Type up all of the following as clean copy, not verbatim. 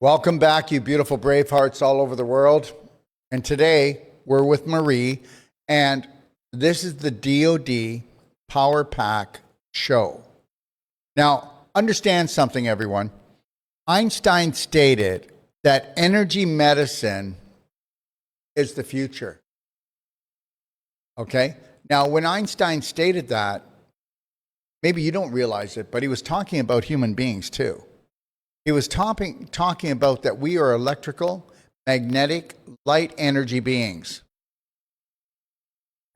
Welcome back, you beautiful brave hearts all over the world. And today we're with Marie, and this is the DoD Power Pack Show. Now, understand something, everyone. Einstein stated that energy medicine is the future. Okay? Now, when Einstein stated that, maybe you don't realize it, but he was talking about human beings too. He was talking about that we are electrical, magnetic, light energy beings.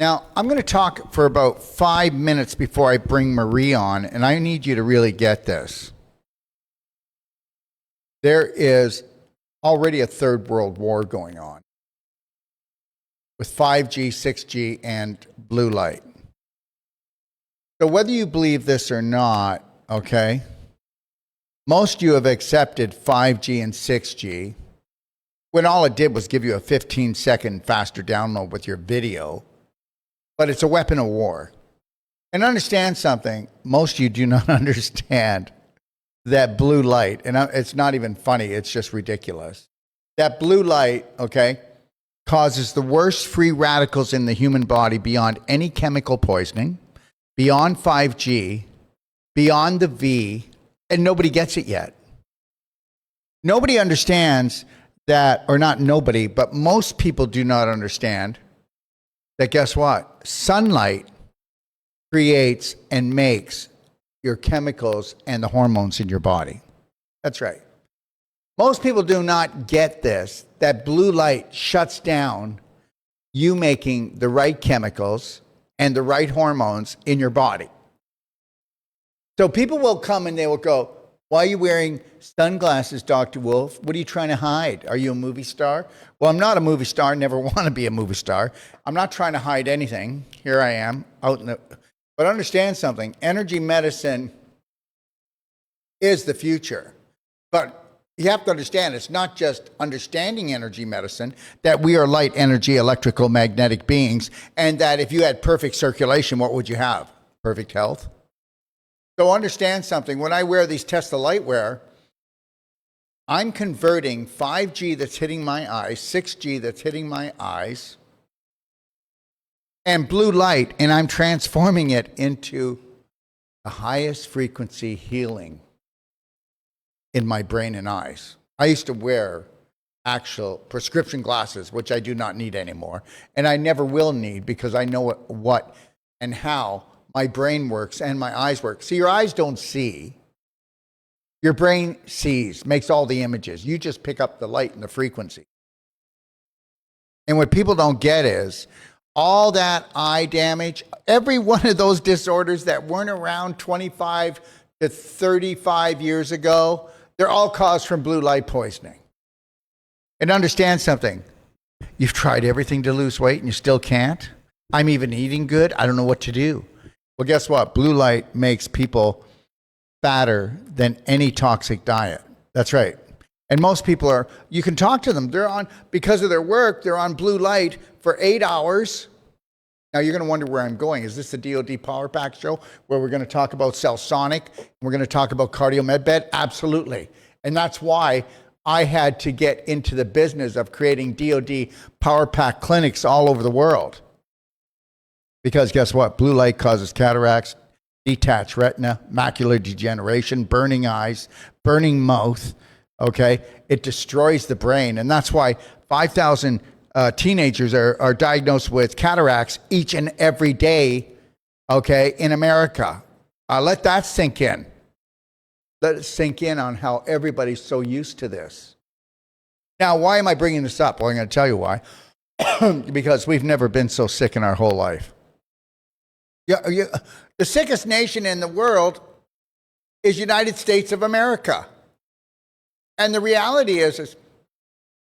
Now, I'm going to talk for about 5 minutes before I bring Marie on, and I need you to really get this. There is already a third world war going on with 5G, 6G, and blue light. So whether you believe this or not, okay, most of you have accepted 5G and 6G when all it did was give you a 15-second faster download with your video, but it's a weapon of war. And understand something, most of you do not understand that blue light, and it's not even funny, it's just ridiculous. That blue light, okay, causes the worst free radicals in the human body beyond any chemical poisoning, beyond 5G, beyond the V, and nobody gets it yet. Nobody understands that, or not nobody, but most people do not understand that, guess what? Sunlight creates and makes your chemicals and the hormones in your body. That's right. Most people do not get this, that blue light shuts down you making the right chemicals and the right hormones in your body. So people will come and they will go, "Why are you wearing sunglasses, Dr. Wolf? What are you trying to hide? Are you a movie star?" Well, I'm not a movie star, never want to be a movie star. I'm not trying to hide anything. Here I am, out in the... But understand something, energy medicine is the future. But you have to understand, it's not just understanding energy medicine, that we are light energy, electrical, magnetic beings, and that if you had perfect circulation, what would you have? Perfect health? So understand something, when I wear these Tesla Lightwear, I'm converting 5G that's hitting my eyes, 6G that's hitting my eyes, and blue light, and I'm transforming it into the highest frequency healing in my brain and eyes. I used to wear actual prescription glasses, which I do not need anymore, and I never will need because I know what and how my brain works and my eyes work. See, your eyes don't see. Your brain sees, makes all the images. You just pick up the light and the frequency. And what people don't get is all that eye damage, every one of those disorders that weren't around 25 to 35 years ago, they're all caused from blue light poisoning. And understand something. You've tried everything to lose weight and you still can't. I'm even eating good. I don't know what to do. Well, guess what? Blue light makes people fatter than any toxic diet. That's right. And most people are, you can talk to them. They're on, because of their work, they're on blue light for 8 hours. Now you're going to wonder where I'm going. Is this the DoD Power Pack Show where we're going to talk about Cellsonic and we're going to talk about cardio Medbed? Absolutely. And that's why I had to get into the business of creating DoD Power Pack clinics all over the world. Because guess what? Blue light causes cataracts, detached retina, macular degeneration, burning eyes, burning mouth, okay? It destroys the brain. And that's why 5,000 teenagers are diagnosed with cataracts each and every day, okay, in America. Let that sink in. Let it sink in on how everybody's so used to this. Now, why am I bringing this up? Well, I'm going to tell you why. Because we've never been so sick in our whole life. The sickest nation in the world is United States of America. And the reality is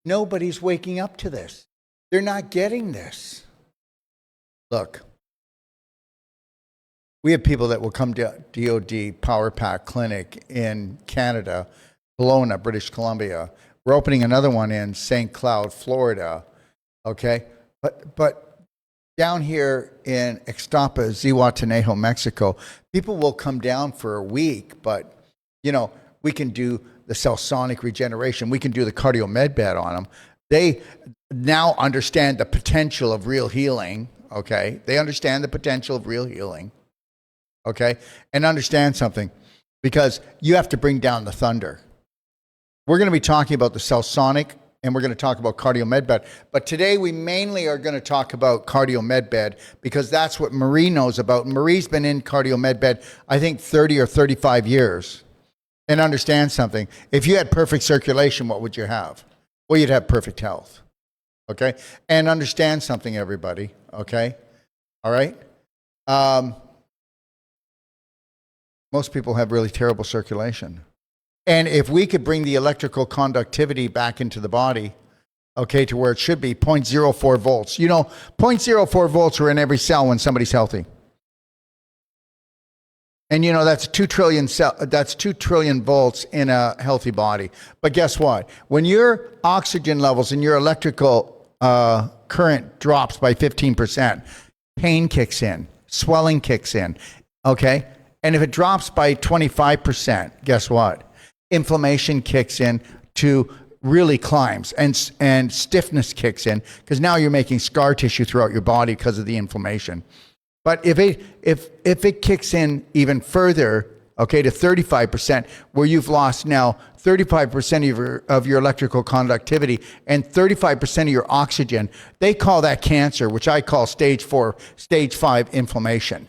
nobody's waking up to this. They're not getting this. Look, we have people that will come to DoD Power Pack Clinic in Canada, Kelowna, British Columbia. We're opening another one in St. Cloud, Florida. Okay? But down here in Ixtapa, Zihuatanejo, Mexico, people will come down for a week, but, you know, we can do the cell sonic regeneration. We can do the cardio med bed on them. They now understand the potential of real healing. Okay. They understand the potential of real healing. Okay. And understand something, because you have to bring down the thunder. We're going to be talking about the cell sonic, and we're going to talk about cardio med bed. But today we mainly are going to talk about cardio med bed, because that's what Marie knows about. Marie's been in cardio med bed, I think 30 or 35 years. And understand something. If you had perfect circulation, what would you have? Well, you'd have perfect health. Okay? And understand something, everybody. Okay? All right? Most people have really terrible circulation. And if we could bring the electrical conductivity back into the body, okay, to where it should be, 0.04 volts. You know, 0.04 volts are in every cell when somebody's healthy. And you know, that's 2 trillion volts in a healthy body. But guess what? When your oxygen levels and your electrical current drops by 15%, pain kicks in, swelling kicks in, okay? And if it drops by 25%, guess what? Inflammation kicks in to really climbs, and stiffness kicks in, because now you're making scar tissue throughout your body because of the inflammation. But if it kicks in even further, okay, to 35%, where you've lost now 35% of your electrical conductivity and 35% of your oxygen, they call that cancer, which I call stage 4, stage 5 inflammation.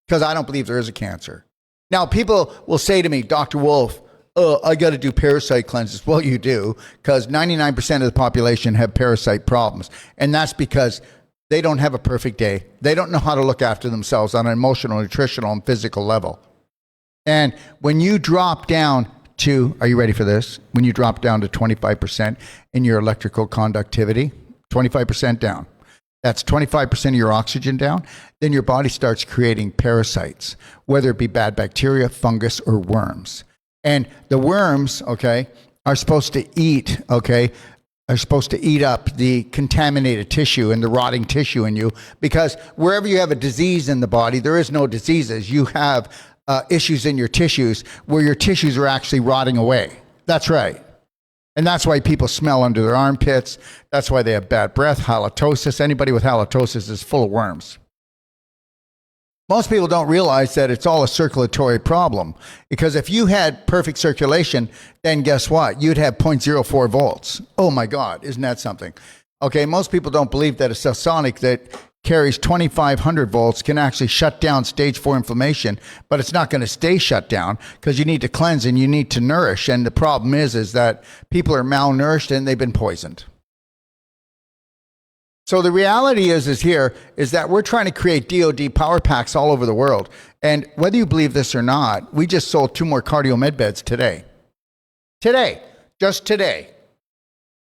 Because I don't believe there is a cancer. Now, people will say to me, Dr. Wolf, I got to do parasite cleanses. Well, you do, because 99% of the population have parasite problems. And that's because they don't have a perfect day. They don't know how to look after themselves on an emotional, nutritional, and physical level. And when you drop down to, are you ready for this? When you drop down to 25% in your electrical conductivity, 25% down. That's 25% of your oxygen down. Then your body starts creating parasites, whether it be bad bacteria, fungus, or worms. And the worms, okay, are supposed to eat, okay, are supposed to eat up the contaminated tissue and the rotting tissue in you, because wherever you have a disease in the body, there is no diseases. You have issues in your tissues where your tissues are actually rotting away. That's right. And that's why people smell under their armpits. That's why they have bad breath, halitosis. Anybody with halitosis is full of worms. Most people don't realize that it's all a circulatory problem, because if you had perfect circulation, then guess what? You'd have 0.04 volts. Oh my God, isn't that something? Okay, most people don't believe that a cell sonic that carries 2,500 volts can actually shut down stage 4 inflammation, but it's not going to stay shut down, because you need to cleanse and you need to nourish. And the problem is that people are malnourished and they've been poisoned. So the reality is that we're trying to create DOD power packs all over the world. And whether you believe this or not, we just sold 2 more cardio med beds today. Just today.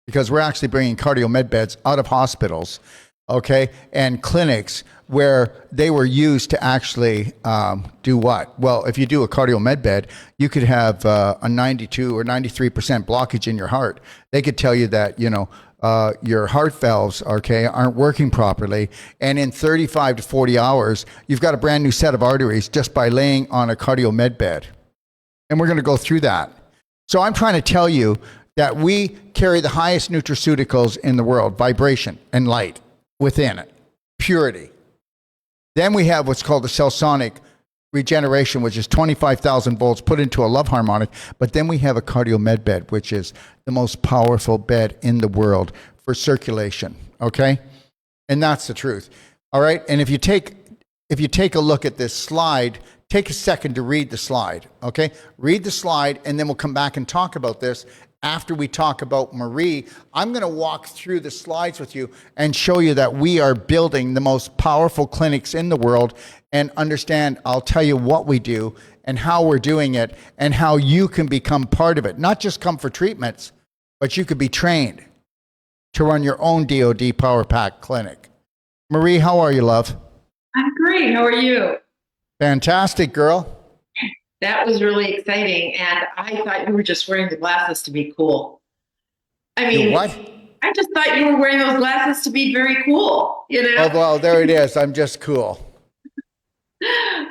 Because we're actually bringing cardio med beds out of hospitals, okay, and clinics where they were used to actually do what? Well, if you do a cardio med bed, you could have a 92 or 93% blockage in your heart. They could tell you that, you know, your heart valves, okay, aren't working properly. And in 35 to 40 hours, you've got a brand new set of arteries just by laying on a cardio med bed. And we're going to go through that. So I'm trying to tell you that we carry the highest nutraceuticals in the world, vibration and light within it, purity. Then we have what's called the cell sonic regeneration, which is 25,000 volts put into a love harmonic. But then we have a cardio med bed, which is the most powerful bed in the world for circulation. Okay. And that's the truth. All right. And if you take a look at this slide, take a second to read the slide. Okay. Read the slide, and then we'll come back and talk about this. After we talk about Marie, I'm going to walk through the slides with you and show you that we are building the most powerful clinics in the world. And understand, I'll tell you what we do and how we're doing it and how you can become part of it. Not just come for treatments, but you could be trained to run your own DOD Power Pack clinic. Marie, how are you, love? I'm great. How are you? Fantastic, girl. That was really exciting. And I thought you were just wearing the glasses to be cool. I mean, You what? I just thought you were wearing those glasses to be very cool, you know? Oh, well, there it is. I'm just cool.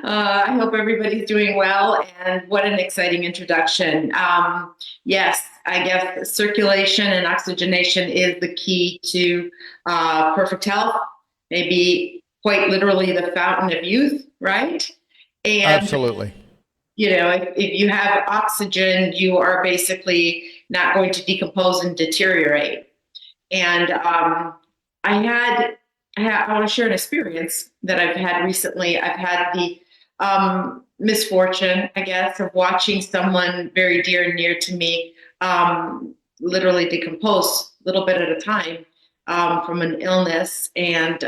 I hope everybody's doing well, and what an exciting introduction. Yes, I guess circulation and oxygenation is the key to perfect health, maybe quite literally the fountain of youth, right? And, Absolutely. if you have oxygen, you are basically not going to decompose and deteriorate. And I want to share an experience that I've had recently. I've had the misfortune, I guess, of watching someone very dear and near to me literally decompose a little bit at a time from an illness. And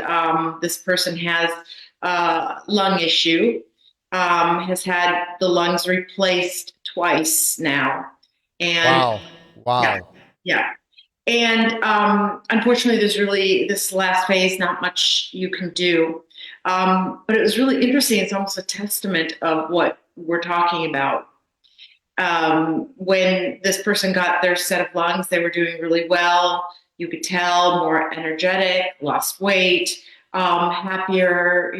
this person has a lung issue, has had the lungs replaced twice now. And Wow. Wow. yeah, yeah. And unfortunately, there's really this last phase, not much you can do. But it was really interesting. It's almost a testament of what we're talking about. When this person got their set of lungs, they were doing really well. You could tell, more energetic, lost weight, happier,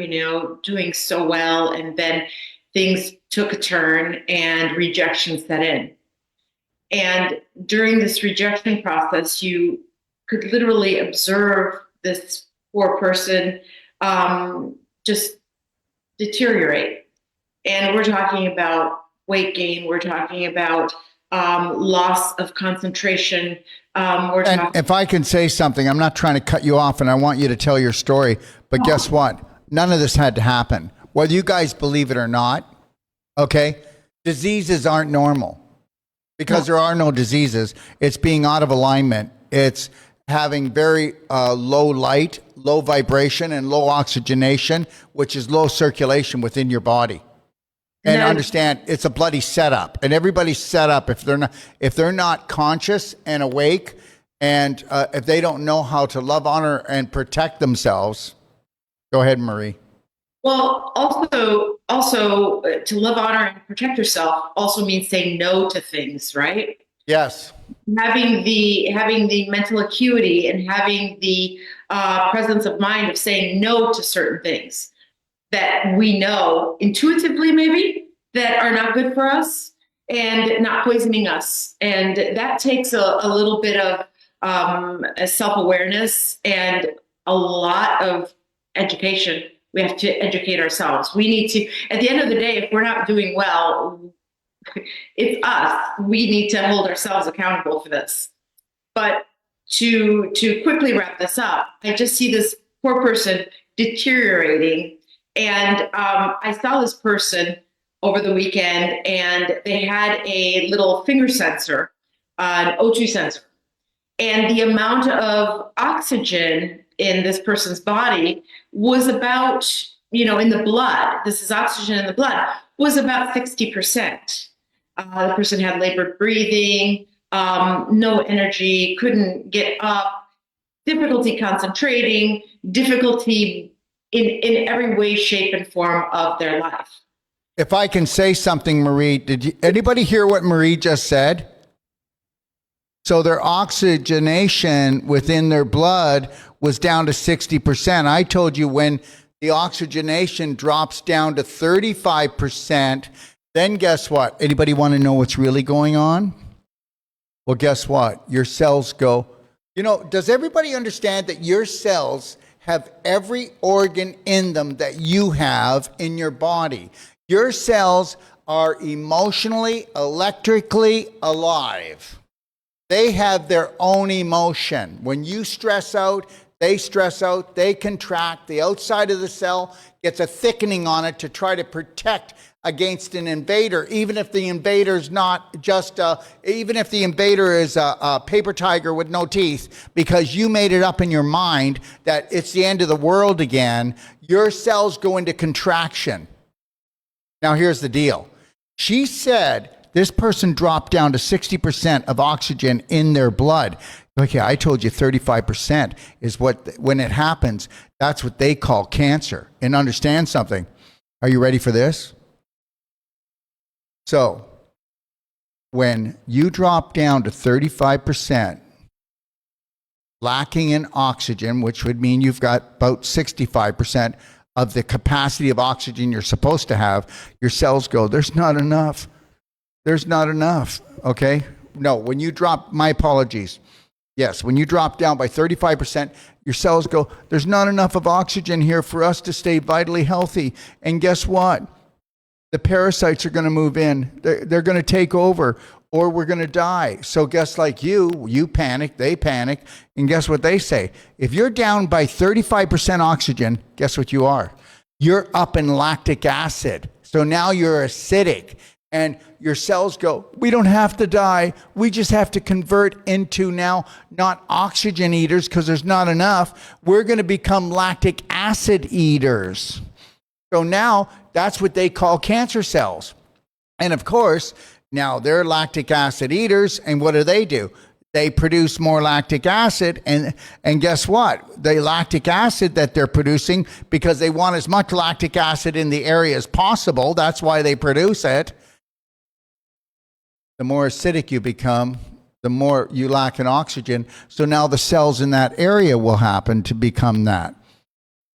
doing so well. And then things took a turn and rejection set in. And during this rejection process, you could literally observe this poor person just deteriorate. And we're talking about weight gain. We're talking about loss of concentration. And if I can say something, I'm not trying to cut you off, and I want you to tell your story. But guess what? None of this had to happen. Whether you guys believe it or not, okay? Diseases aren't normal. Because there are no diseases. It's being out of alignment. It's having very low light, low vibration, and low oxygenation, which is low circulation within your body. And understand, it's a bloody setup. And everybody's set up if they're not conscious and awake, and if they don't know how to love, honor, and protect themselves. Go ahead, Marie. Well, also to love, honor, and protect yourself also means saying no to things, right? Yes. Having the mental acuity and having the presence of mind of saying no to certain things that we know intuitively, maybe, that are not good for us and not poisoning us. And that takes a little bit of self-awareness and a lot of education. We have to educate ourselves. We need to, at the end of the day, if we're not doing well, it's us. We need to hold ourselves accountable for this. But to quickly wrap this up, I just see this poor person deteriorating. And I saw this person over the weekend, and they had a little finger sensor, an O2 sensor. And the amount of oxygen in this person's body was about, in the blood, this is oxygen in the blood, was about 60%. The person had labored breathing, no energy, couldn't get up, difficulty concentrating, difficulty in every way, shape, and form of their life. If I can say something, Marie, anybody hear what Marie just said? So their oxygenation within their blood was down to 60%. I told you when the oxygenation drops down to 35%, then guess what? Anybody want to know what's really going on? Well, guess what? Your cells go, does everybody understand that your cells have every organ in them that you have in your body? Your cells are emotionally, electrically alive. They have their own emotion. When you stress out, they contract. The outside of the cell gets a thickening on it to try to protect against an invader, even if the invader is not just, even if the invader is a paper tiger with no teeth, because you made it up in your mind that it's the end of the world again, your cells go into contraction. Now, here's the deal. She said this person dropped down to 60% of oxygen in their blood. Okay, I told you 35% is when it happens, that's what they call cancer. And understand something. Are you ready for this? So, when you drop down to 35%, lacking in oxygen, which would mean you've got about 65% of the capacity of oxygen you're supposed to have, your cells go, there's not enough. There's not enough. Okay? No, when you drop, my apologies. Yes, when you drop down by 35%, your cells go, there's not enough of oxygen here for us to stay vitally healthy. And guess what? The parasites are going to move in. They're going to take over, or we're going to die. So guess like you panic, they panic, and guess what they say? If you're down by 35% oxygen, guess what you are? You're up in lactic acid. So now you're acidic. And your cells go, we don't have to die. We just have to convert into now not oxygen eaters because there's not enough. We're going to become lactic acid eaters. So now that's what they call cancer cells. And of course, now they're lactic acid eaters. And what do? They produce more lactic acid. And guess what? The lactic acid that they're producing, because they want as much lactic acid in the area as possible, that's why they produce it. The more acidic you become, the more you lack in oxygen. So now the cells in that area will happen to become that.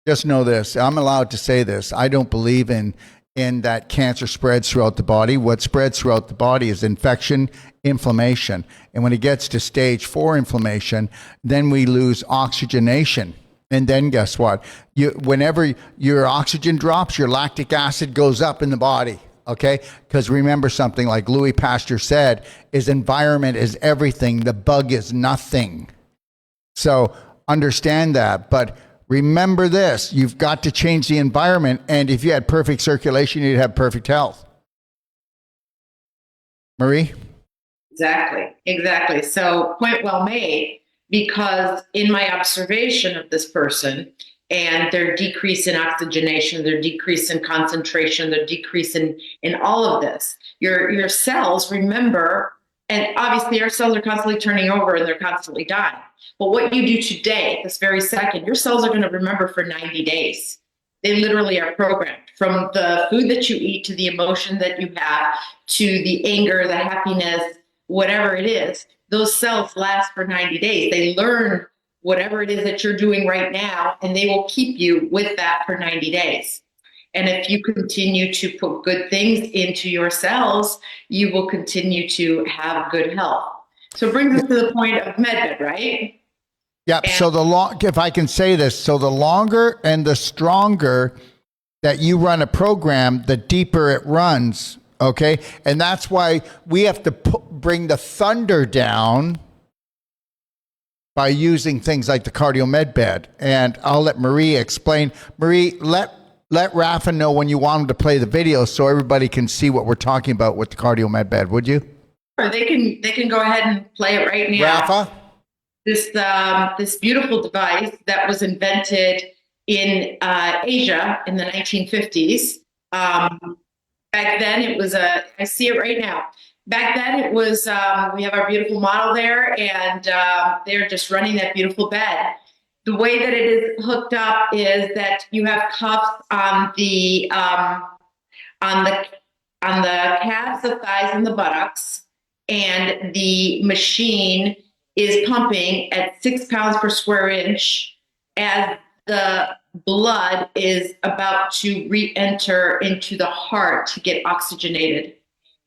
Just know this. I'm allowed to say this. I don't believe in that cancer spreads throughout the body. What spreads throughout the body is infection, inflammation. And when it gets to stage 4 inflammation, then we lose oxygenation. And then guess what? Whenever your oxygen drops, your lactic acid goes up in the body. Okay? Because remember something like Louis Pasteur said, is environment is everything. The bug is nothing. So understand that. But remember this, you've got to change the environment. And if you had perfect circulation, you'd have perfect health. Marie? Exactly. So point well made, because in my observation of this person and their decrease in oxygenation, their decrease in concentration, their decrease in all of this, your cells remember, and obviously our cells are constantly turning over and they're constantly dying. But what you do today, this very second, your cells are going to remember for 90 days. They literally are programmed from the food that you eat to the emotion that you have to the anger, the happiness, whatever it is. Those cells last for 90 days. They learn whatever it is that you're doing right now, and they will keep you with that for 90 days. And if you continue to put good things into your cells, you will continue to have good health. So it brings us to the point of Medbed, right? Yeah. So if I can say this, so the longer and the stronger that you run a program, the deeper it runs. Okay. And that's why we have to bring the thunder down by using things like the cardio Medbed. And I'll let Marie explain. Marie, let Rafa know when you want him to play the video so everybody can see what we're talking about with the cardio Medbed, would you? Or they can go ahead and play it right now. Rafa? This beautiful device that was invented in Asia in the 1950s. Back then it was I see it right now. Back then it was, we have our beautiful model there, and they're just running that beautiful bed. The way that it is hooked up is that you have cuffs on the calves, the thighs, and the buttocks, and the machine is pumping at 6 pounds per square inch as the blood is about to re-enter into the heart to get oxygenated.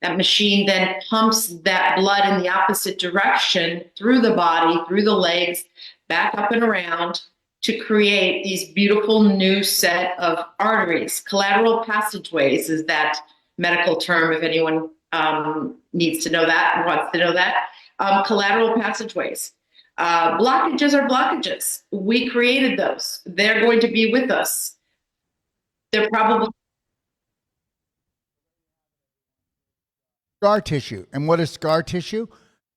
That machine then pumps that blood in the opposite direction through the body, through the legs, back up and around to create these beautiful new set of arteries. Collateral passageways is that medical term, if anyone needs to know that, wants to know that. Collateral passageways. Blockages are blockages. We created those. They're going to be with us. They're probably scar tissue. And what is scar tissue?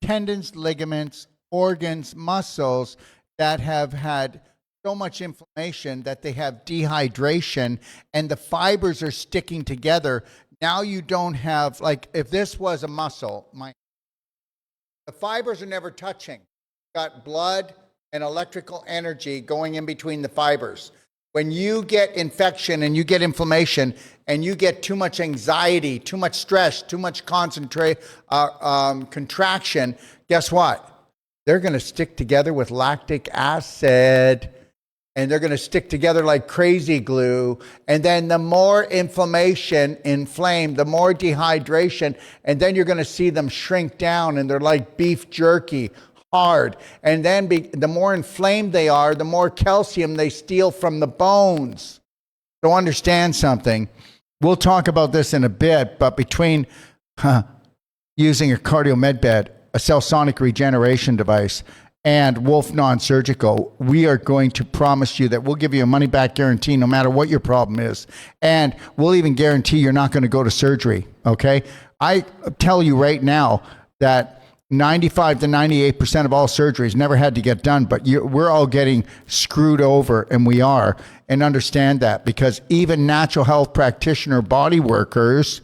Tendons, ligaments, organs, muscles that have had so much inflammation that they have dehydration and the fibers are sticking together. Now you don't have, like, if this was a muscle, the fibers are never touching. Got blood and electrical energy going in between the fibers. When you get infection and you get inflammation and you get too much anxiety, too much stress, too much contraction, guess what? They're going to stick together with lactic acid. and they're going to stick together like crazy glue. And then the more inflammation, inflamed, the more dehydration, and then you're going to see them shrink down, and they're like beef jerky, hard. And then the more inflamed they are, the more calcium they steal from the bones. So understand something. We'll talk about this in a bit, but between using a cardio medbed, a cell sonic regeneration device, and Wolf Non-Surgical, we are going to promise you that we'll give you a money-back guarantee no matter what your problem is. And we'll even guarantee you're not going to go to surgery, okay? I tell you right now that 95 to 98% of all surgeries never had to get done, but we're all getting screwed over, and we are. And understand that, because even natural health practitioner body workers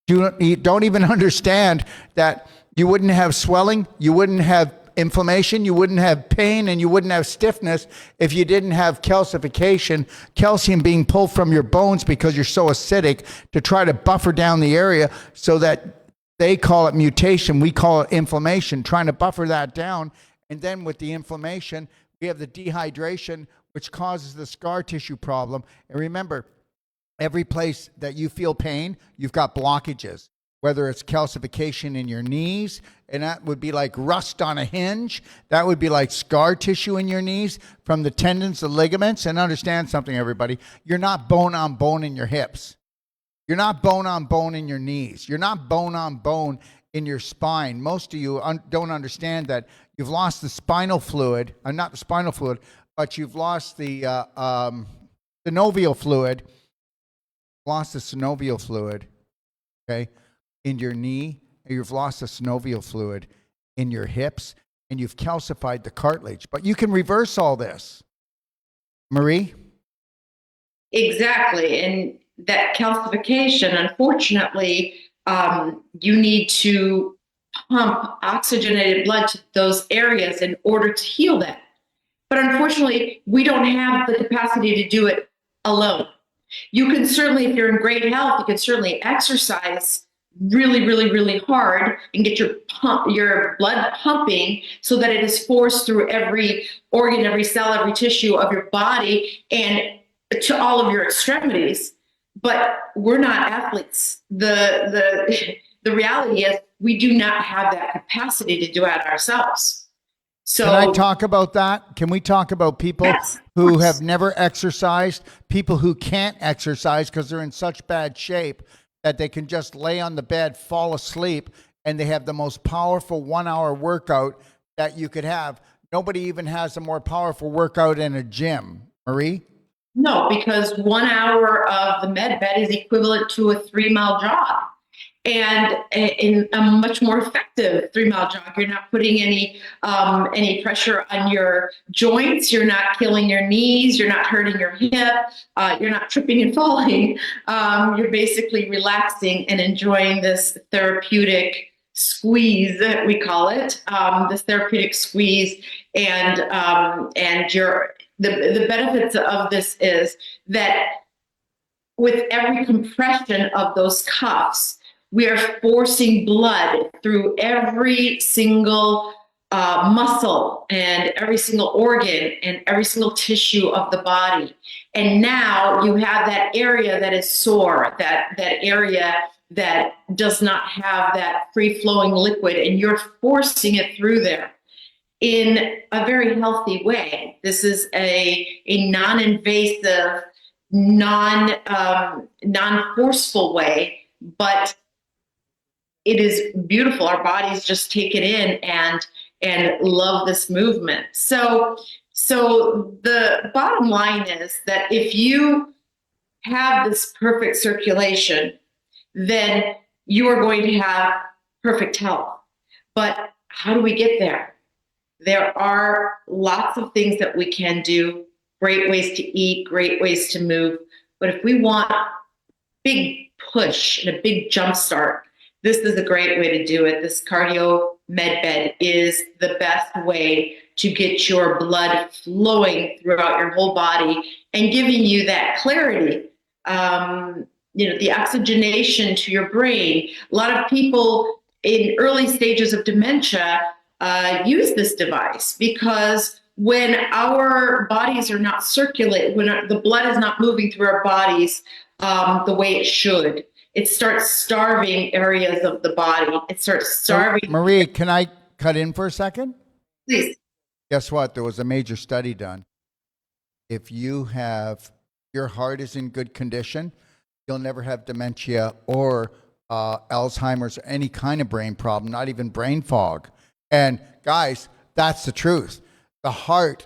don't even understand that you wouldn't have swelling, you wouldn't have inflammation, you wouldn't have pain, and you wouldn't have stiffness if you didn't have calcification, calcium being pulled from your bones because you're so acidic, to try to buffer down the area so that they call it mutation, we call it inflammation, trying to buffer that down. And then with the inflammation, we have the dehydration, which causes the scar tissue problem. And remember, every place that you feel pain, you've got blockages, whether it's calcification in your knees, and that would be like rust on a hinge. That would be like scar tissue in your knees from the tendons, the ligaments. And understand something, everybody. You're not bone on bone in your hips. You're not bone on bone in your knees. You're not bone on bone in your spine. Most of you don't understand that you've lost the spinal fluid, not the spinal fluid, but you've lost the synovial fluid. Lost the synovial fluid, okay, in your knee, and you've lost the synovial fluid in your hips, and you've calcified the cartilage. But you can reverse all this. Marie? Exactly. And that calcification, unfortunately, you need to pump oxygenated blood to those areas in order to heal that. But unfortunately, we don't have the capacity to do it alone. You can certainly, if you're in great health, you can certainly exercise really, really, really hard and get your blood pumping so that it is forced through every organ, every cell, every tissue of your body and to all of your extremities. But we're not athletes. The reality is we do not have that capacity to do it ourselves. So, can I talk about that? Can we talk about people who have never exercised, people who can't exercise because they're in such bad shape that they can just lay on the bed, fall asleep, and they have the most powerful 1 hour workout that you could have? Nobody even has a more powerful workout in a gym. Marie? No, because 1 hour of the Medbed is equivalent to a 3-mile jog. And in a much more effective 3-mile jog, you're not putting any pressure on your joints. You're not killing your knees. You're not hurting your hip. You're not tripping and falling. You're basically relaxing and enjoying this therapeutic squeeze, we call it, this therapeutic squeeze. And the benefits of this is that with every compression of those cuffs, we are forcing blood through every single muscle and every single organ and every single tissue of the body. And now you have that area that is sore, that area that does not have that free-flowing liquid, and you're forcing it through there in a very healthy way. This is a non-invasive, non-forceful way, but it is beautiful. Our bodies just take it in and love this movement. So the bottom line is that if you have this perfect circulation, then you are going to have perfect health. But how do we get there? There are lots of things that we can do, great ways to eat, great ways to move. But if we want a big push and a big jump start, this is a great way to do it. This cardio medbed is the best way to get your blood flowing throughout your whole body and giving you that clarity. The oxygenation to your brain. A lot of people in early stages of dementia use this device because when our bodies are not circulate, when the blood is not moving through our bodies the way it should, it starts starving areas of the body. It starts starving. Marie, can I cut in for a second? Please. Guess what? There was a major study done. If your heart is in good condition, you'll never have dementia or Alzheimer's or any kind of brain problem, not even brain fog. And guys, that's the truth. The heart,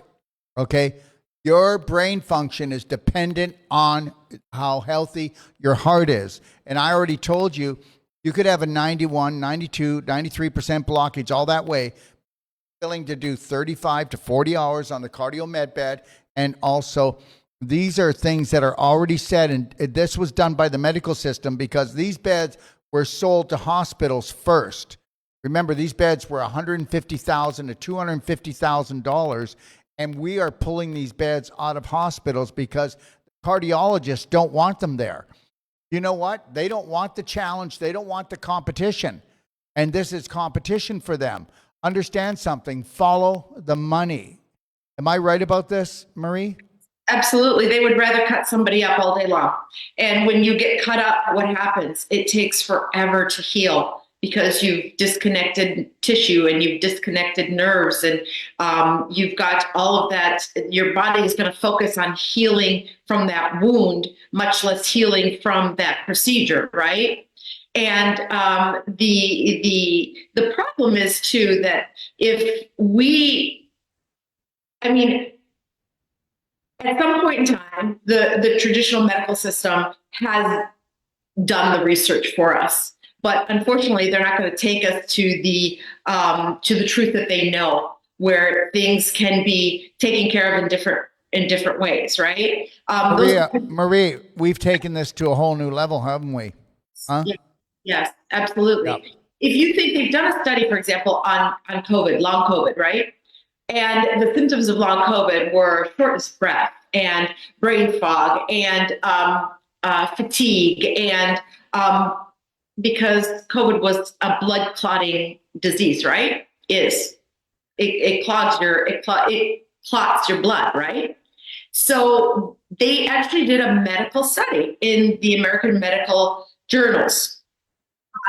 okay? Your brain function is dependent on how healthy your heart is. And I already told you, you could have a 91, 92, 93% blockage all that way, willing to do 35 to 40 hours on the cardio med bed. And also, these are things that are already said, and this was done by the medical system because these beds were sold to hospitals first. Remember, these beds were $150,000 to $250,000, and we are pulling these beds out of hospitals because cardiologists don't want them there. You know what? They don't want the challenge. They don't want the competition, and this is competition for them. Understand something. Follow the money. Am I right about this, Marie? Absolutely. They would rather cut somebody up all day long. And when you get cut up, what happens? It takes forever to heal because you've disconnected tissue and you've disconnected nerves, and you've got all of that. Your body is going to focus on healing from that wound, much less healing from that procedure, right? And the problem is too that if we, I mean, at some point in time, the traditional medical system has done the research for us, but unfortunately, they're not going to take us to the truth that they know, where things can be taken care of in different ways, right? Marie, we've taken this to a whole new level, haven't we? Huh? Yeah, yes, absolutely. Yep. If you think they've done a study, for example, on COVID, long COVID, right? And the symptoms of long COVID were shortness of breath and brain fog and fatigue, and because COVID was a blood clotting disease, right? It clots your blood, right? So they actually did a medical study in the American medical journals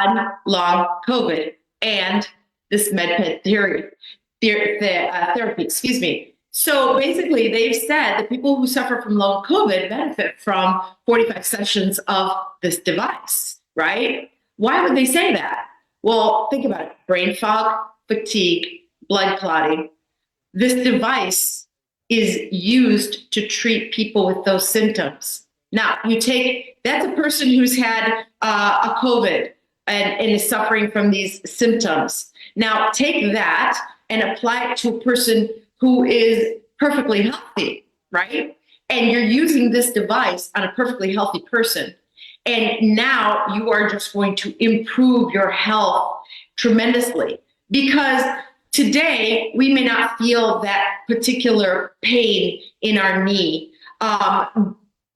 on long COVID and this Medbed therapy, excuse me. So basically, they've said that people who suffer from long COVID benefit from 45 sessions of this device, right? Why would they say that? Well, think about it. Brain fog, fatigue, blood clotting. This device is used to treat people with those symptoms. Now, that's a person who's had a COVID and is suffering from these symptoms. Now, take that and apply it to a person who is perfectly healthy, right? And you're using this device on a perfectly healthy person. And now you are just going to improve your health tremendously, because today we may not feel that particular pain in our knee.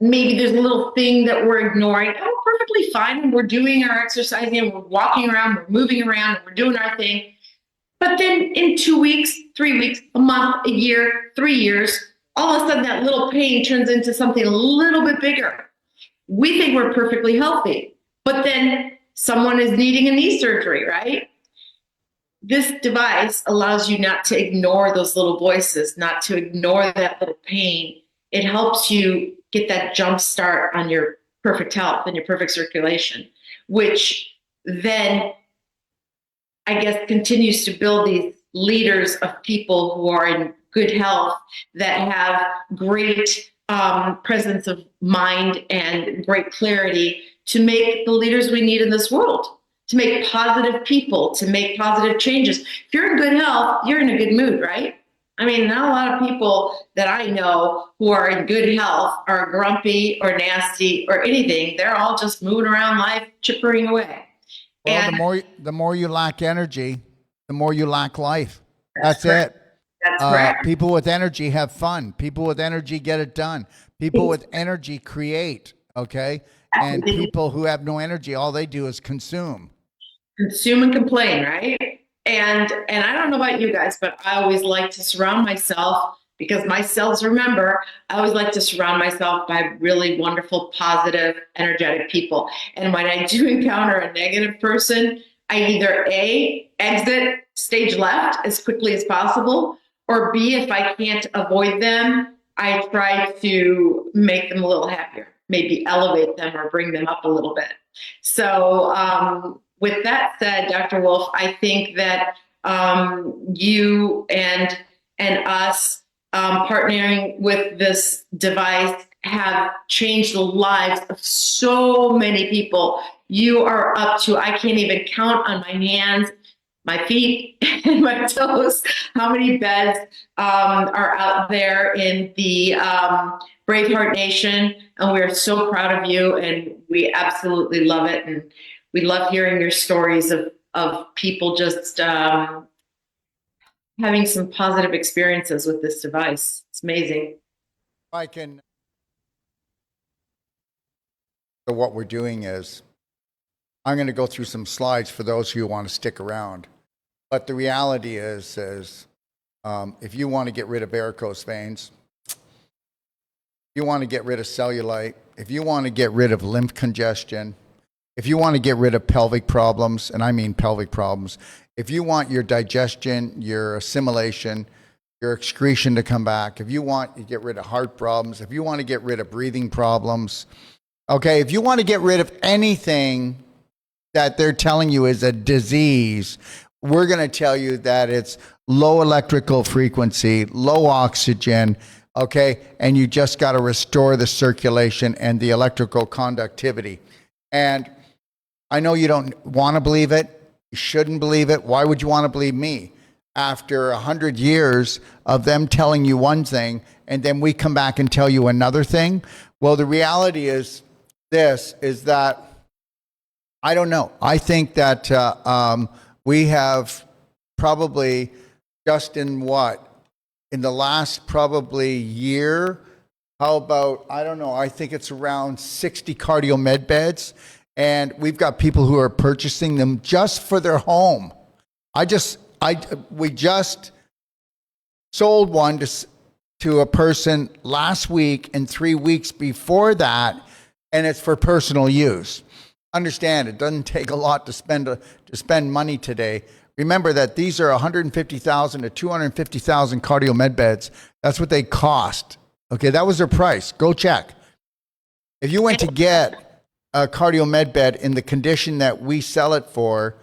Maybe there's a little thing that we're ignoring. And we're perfectly fine when we're doing our exercising and we're walking around, we're moving around, and we're doing our thing. But then in 2 weeks, 3 weeks, a month, a year, 3 years, all of a sudden that little pain turns into something a little bit bigger. We think we're perfectly healthy, but then someone is needing a knee surgery, right? This device allows you not to ignore those little voices, not to ignore that little pain. It helps you get that jump start on your perfect health and your perfect circulation, which then, I guess, continues to build these leaders of people who are in good health, that have great presence of mind and great clarity to make the leaders we need in this world, to make positive people, to make positive changes. If you're in good health, you're in a good mood, right? I mean, not a lot of people that I know who are in good health are grumpy or nasty or anything. They're all just moving around life, chippering away. Well, And the more you lack energy, the more you lack life. That's it. that's correct. People with energy have fun. People with energy get it done. People with energy create, okay? And Absolutely. people who have no energy, all they do is consume. Consume and complain, right? And I don't know about you guys, but I always like to surround myself because my cells, remember, I always like to surround myself by really wonderful, positive, energetic people. And when I do encounter a negative person, I either A, exit stage left as quickly as possible, or B, if I can't avoid them, I try to make them a little happier, maybe elevate them or bring them up a little bit. So with that said, Dr. Wolf, I think that you and us partnering with this device have changed the lives of so many people. You are up to, I can't even count on my hands, my feet, and my toes how many beds are out there in the Braveheart Nation. And we're so proud of you, and we absolutely love it. And we love hearing your stories of people just having some positive experiences with this device. It's amazing. I can. So what we're doing is, I'm going to go through some slides for those who want to stick around. But the reality is if you want to get rid of varicose veins, if you want to get rid of cellulite, if you want to get rid of lymph congestion, if you want to get rid of pelvic problems, and I mean pelvic problems, if you want your digestion, your assimilation, your excretion to come back, if you want to get rid of heart problems, if you want to get rid of breathing problems, okay, if you want to get rid of anything that they're telling you is a disease, we're going to tell you that it's low electrical frequency, low oxygen, okay, and you just got to restore the circulation and the electrical conductivity. And I know you don't want to believe it. You shouldn't believe it. Why would you want to believe me? After 100 years of them telling you one thing, and then we come back and tell you another thing. Well, the reality is this, is that, I don't know. I think that we have probably just in the last probably year, how about, I don't know, I think it's around 60 cardio med beds. And we've got people who are purchasing them just for their home. We just sold one to a person last week and 3 weeks before that, and it's for personal use. Understand, it doesn't take a lot to spend money today. Remember that these are 150,000 to 250,000 cardio med beds. That's what they cost. Okay, that was their price. Go check. If you went to get a cardio med bed in the condition that we sell it for,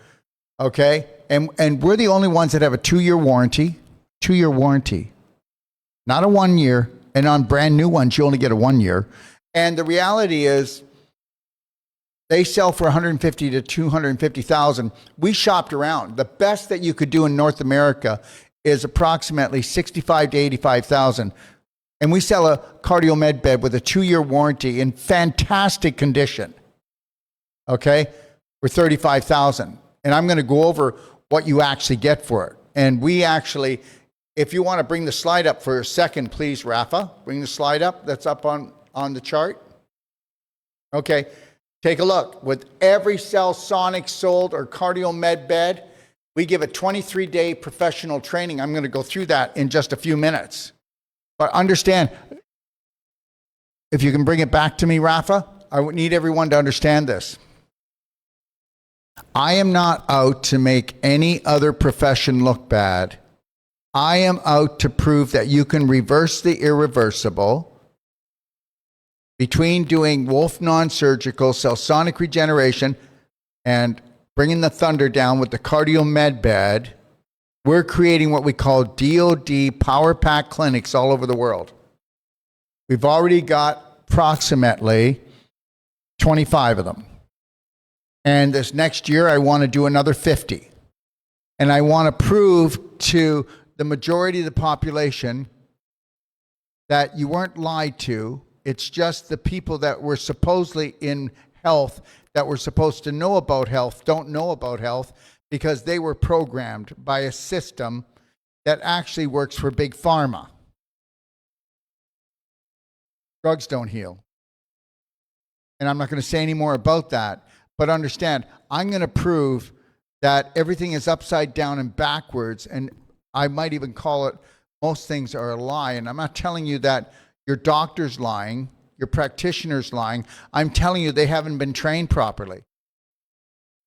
okay, and we're the only ones that have a 2-year warranty, not a 1 year, and on brand new ones, you only get a 1 year. And the reality is, they sell for 150 to 250,000. We shopped around. The best that you could do in North America is approximately 65 to 85,000. And we sell a cardio med bed with a 2-year warranty in fantastic condition, okay, for 35,000. And I'm going to go over what you actually get for it. And we actually, if you want to bring the slide up for a second, please, Rafa, bring the slide up. That's up on the chart. Okay. Take a look. With every Cellsonic sold or cardio med bed, we give a 23-day professional training. I'm going to go through that in just a few minutes. But understand, if you can bring it back to me, Rafa, I need everyone to understand this. I am not out to make any other profession look bad. I am out to prove that you can reverse the irreversible between doing Wolf non-surgical Cellsonic regeneration and bringing the thunder down with the cardio med bed. We're creating what we call DOD power pack clinics all over the world. We've already got approximately 25 of them. And this next year, I want to do another 50. And I want to prove to the majority of the population that you weren't lied to. It's just the people that were supposedly in health, that were supposed to know about health, don't know about health because they were programmed by a system that actually works for Big Pharma. Drugs don't heal. And I'm not going to say any more about that, but understand, I'm going to prove that everything is upside down and backwards, and I might even call it most things are a lie. And I'm not telling you that your doctor's lying, your practitioner's lying. I'm telling you they haven't been trained properly.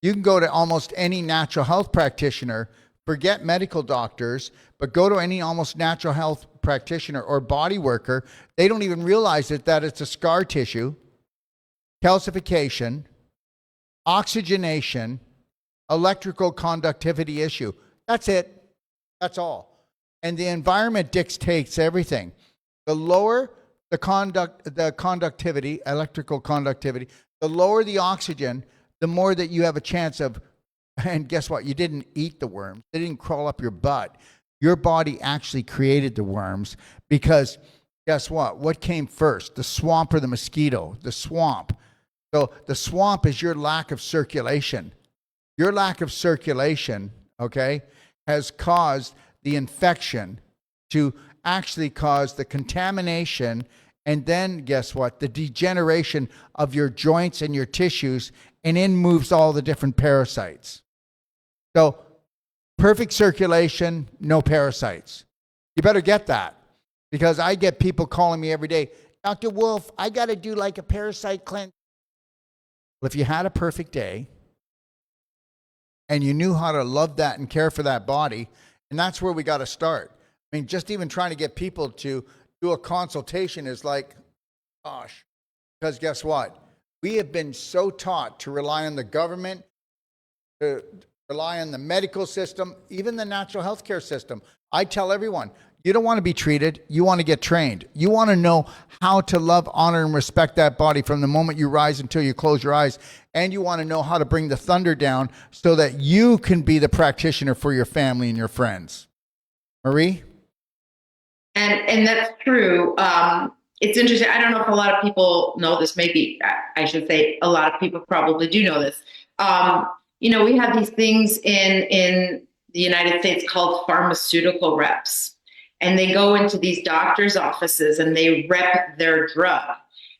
You can go to almost any natural health practitioner, forget medical doctors, but go to any almost natural health practitioner or body worker. They don't even realize that it's a scar tissue, calcification, oxygenation, electrical conductivity issue. That's it. That's all. And the environment dictates everything. The lower the conductivity, electrical conductivity, the lower the oxygen, the more that you have a chance of, and guess what? You didn't eat the worms. They didn't crawl up your butt. Your body actually created the worms because guess what? What came first? The swamp or the mosquito? The swamp. So the swamp is your lack of circulation. Your lack of circulation, okay, has caused the infection to actually cause the contamination, and then guess what? The degeneration of your joints and your tissues, and in moves all the different parasites. So perfect circulation, no parasites. You better get that, because I get people calling me every day, Dr. Wolf, I got to do like a parasite cleanse. Well, if you had a perfect day and you knew how to love that and care for that body, and that's where we got to start. I mean, just even trying to get people to do a consultation is like, gosh, because guess what? We have been so taught to rely on the government, to rely on the medical system, even the natural health care system. I tell everyone, you don't want to be treated. You want to get trained. You want to know how to love, honor, and respect that body from the moment you rise until you close your eyes. And you want to know how to bring the thunder down so that you can be the practitioner for your family and your friends. Marie? And that's true. It's interesting. I don't know if a lot of people know this. Maybe I should say a lot of people probably do know this. We have these things in the United States called pharmaceutical reps. And they go into these doctors' offices and they rep their drug.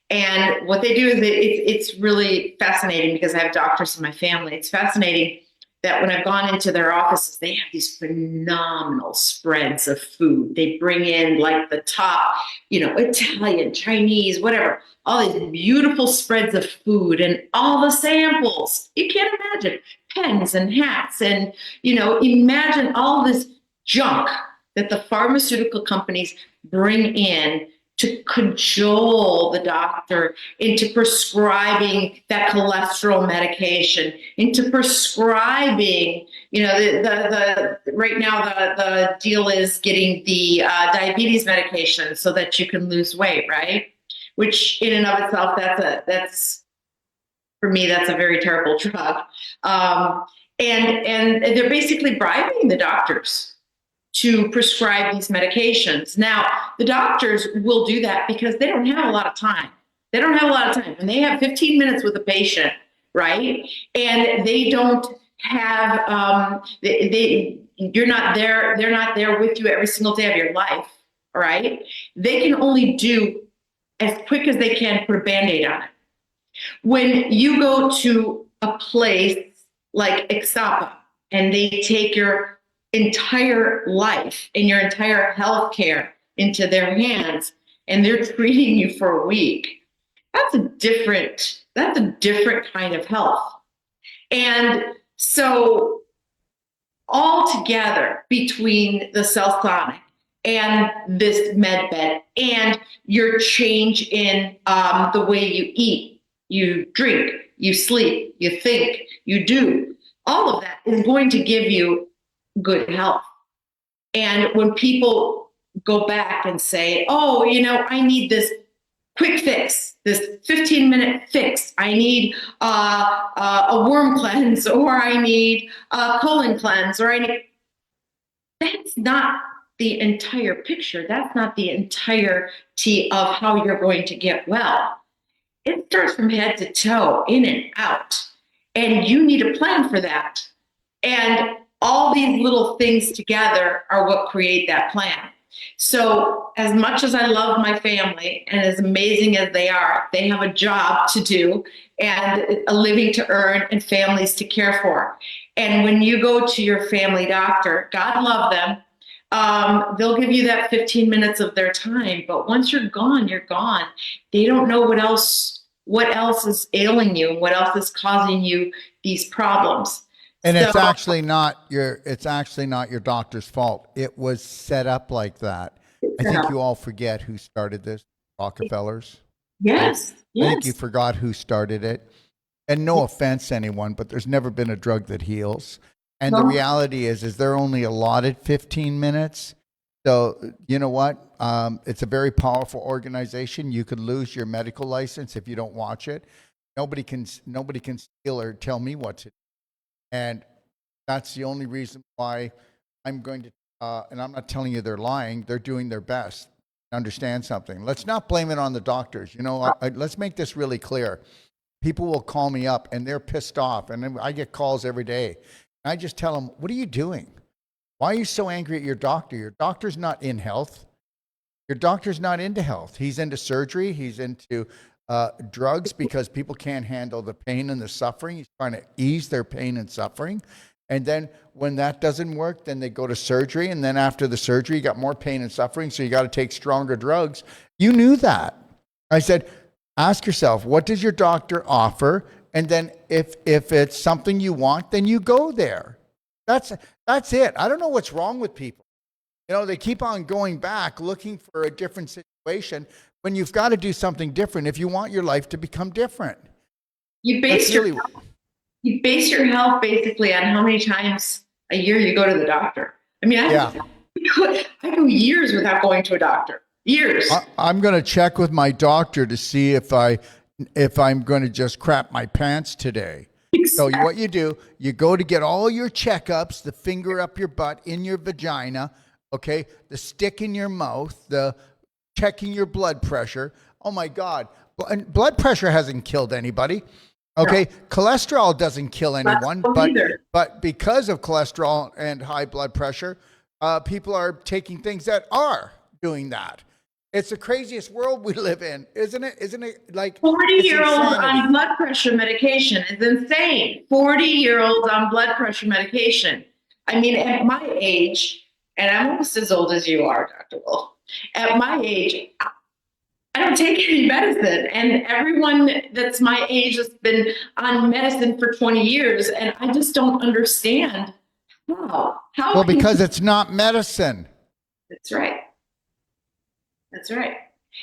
And what they do is it's really fascinating because I have doctors in my family. It's fascinating that when I've gone into their offices, they have these phenomenal spreads of food. They bring in like the top, Italian, Chinese, whatever, all these beautiful spreads of food and all the samples. You can't imagine pens and hats and, imagine all this junk that the pharmaceutical companies bring in to cajole the doctor into prescribing that cholesterol medication, into prescribing, the right now the deal is getting the diabetes medication so that you can lose weight, right? Which in and of itself, that's for me, that's a very terrible drug. And they're basically bribing the doctors to prescribe these medications. Now, the doctors will do that because they don't have a lot of time. They don't have a lot of time. And they have 15 minutes with a patient, right? And they don't have, you're not there, they're not there with you every single day of your life, right? They can only do as quick as they can put a Band-Aid on it. When you go to a place like Ixtapa and they take your entire life and your entire health care into their hands and they're treating you for a week, that's a different kind of health. And so all together between the Cellsonic and this Medbed and your change in the way you eat, you drink, you sleep, you think, you do, all of that is going to give you good health. And when people go back and say, oh, I need this quick fix, this 15-minute fix, I need a worm cleanse, or I need a colon cleanse, that's not the entire picture. That's not the entirety of how you're going to get well. It starts from head to toe, in and out. And you need a plan for that. And all these little things together are what create that plan. So as much as I love my family and as amazing as they are, they have a job to do and a living to earn and families to care for. And when you go to your family doctor, God love them, They'll give you that 15 minutes of their time, but once you're gone, you're gone. They don't know what else is ailing you, what else is causing you these problems. And So it's actually not your doctor's fault. It was set up like that. I think you all forget who started this, Rockefellers. yes, I think you yes. forgot who started it. And no offense, anyone, but there's never been a drug that heals. And the No, reality is they're only allotted 15 minutes. So you know what? It's a very powerful organization. You could lose your medical license if you don't watch it. Nobody can steal or tell me what to do. And that's the only reason why I'm going to. And I'm not telling you they're lying. They're doing their best. Understand something. Let's not blame it on the doctors. Let's make this really clear. People will call me up and they're pissed off, and then I get calls every day. I just tell them, "What are you doing? Why are you so angry at your doctor? Your doctor's not in health. Your doctor's not into health. He's into surgery. He's into drugs because people can't handle the pain and the suffering. He's trying to ease their pain and suffering. And then when that doesn't work, then they go to surgery. And then after the surgery, you got more pain and suffering. So you got to take stronger drugs." You knew that. I said, ask yourself, what does your doctor offer? And then if it's something you want, then you go there. That's it. I don't know what's wrong with people. They keep on going back looking for a different situation when you've got to do something different if you want your life to become different. you That's base your really, you base your health basically on how many times a year you go to the doctor. I mean, yeah. I go years without going to a doctor. Years. I'm going to check with my doctor to see if I'm going to just crap my pants today. So Exactly. what you do, you go to get all your checkups, the finger up your butt, in your vagina, okay, the stick in your mouth, the checking your blood pressure. Oh my God. And blood pressure hasn't killed anybody. Okay. No, Cholesterol doesn't kill anyone, not but either. because of cholesterol and high blood pressure, people are taking things that are doing that. It's the craziest world we live in, isn't it? Isn't it like 40 it's year olds insanity? on blood pressure medication is insane. 40-year-olds on blood pressure medication. I mean, at my age, and I'm almost as old as you are, Dr. Wolf, at my age, I don't take any medicine. And everyone that's my age has been on medicine for 20 years. And I just don't understand how. Well, because it's not medicine. That's right. That's right.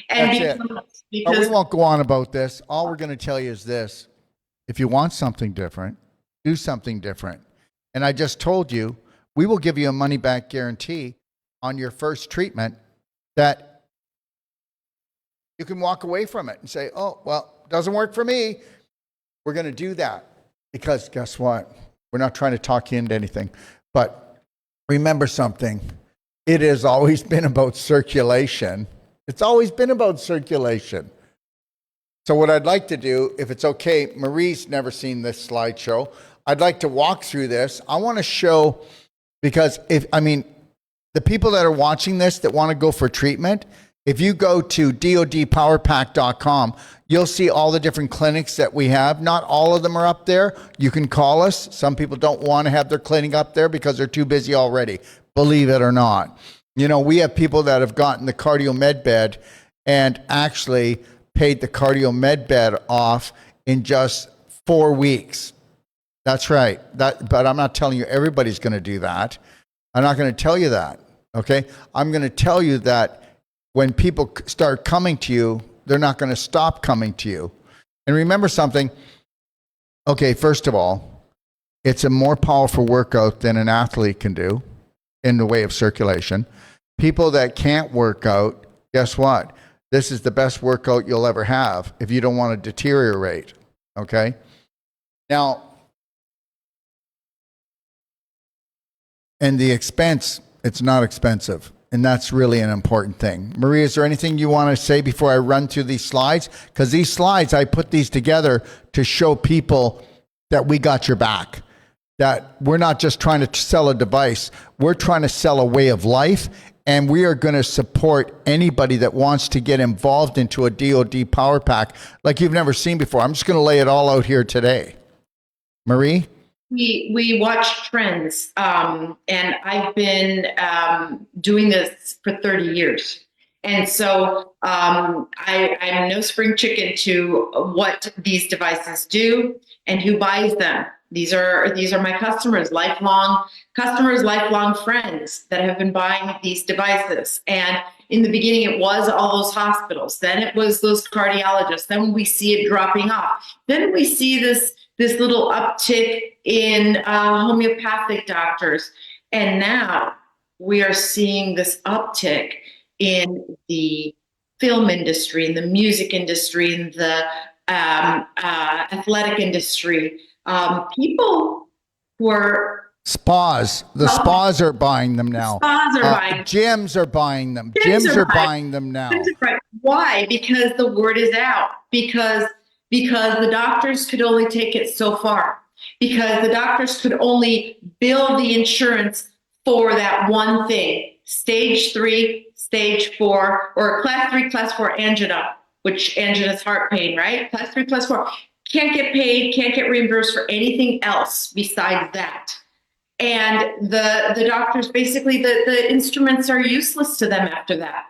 That's And it. because, But we because won't go on about this. All we're going to tell you is this. If you want something different, do something different. And I just told you, we will give you a money back guarantee on your first treatment that you can walk away from it and say, "Oh, well, it doesn't work for me." We're going to do that because guess what? We're not trying to talk you into anything. But remember something. It has always been about circulation. It's always been about circulation. So what I'd like to do, if it's okay, Marie's never seen this slideshow. I'd like to walk through this. I want to show, because the people that are watching this that want to go for treatment, if you go to dodpowerpack.com, you'll see all the different clinics that we have. Not all of them are up there. You can call us. Some people don't want to have their clinic up there because they're too busy already, believe it or not. We have people that have gotten the cardio Medbed and actually paid the cardio Medbed off in just 4 weeks. That's right. But I'm not telling you everybody's going to do that. I'm not going to tell you that. Okay. I'm going to tell you that when people start coming to you, they're not going to stop coming to you. And remember something. Okay. First of all, it's a more powerful workout than an athlete can do in the way of circulation. People that can't work out, guess what? This is the best workout you'll ever have if you don't want to deteriorate. Okay. Now, and the expense, it's not expensive. And that's really an important thing. Maria, is there anything you want to say before I run through these slides? Because these slides, I put these together to show people that we got your back. That we're not just trying to sell a device. We're trying to sell a way of life. And we are going to support anybody that wants to get involved into a DoD Power Pack like you've never seen before. I'm just going to lay it all out here today. Marie? we watch trends, and I've been doing this for 30 years. And so I'm no spring chicken to what these devices do and who buys them. These are my customers, lifelong friends that have been buying these devices. And in the beginning, it was all those hospitals. Then it was those cardiologists. Then we see it dropping off. Then we see this little uptick in homeopathic doctors. And now we are seeing this uptick in the film industry, in the music industry, in the athletic industry. People who are Spas. The spas are buying them now. spas are buying. Gyms are buying them. Gyms are buying them now. Right. Why? Because the word is out. Because the doctors could only take it so far. Because the doctors could only bill the insurance for that one thing. Stage 3, stage 4, or class 3, class 4 angina, which angina is heart pain, right? Class 3, class 4. Can't get paid, can't get reimbursed for anything else besides that. And the doctors, basically, the instruments are useless to them after that.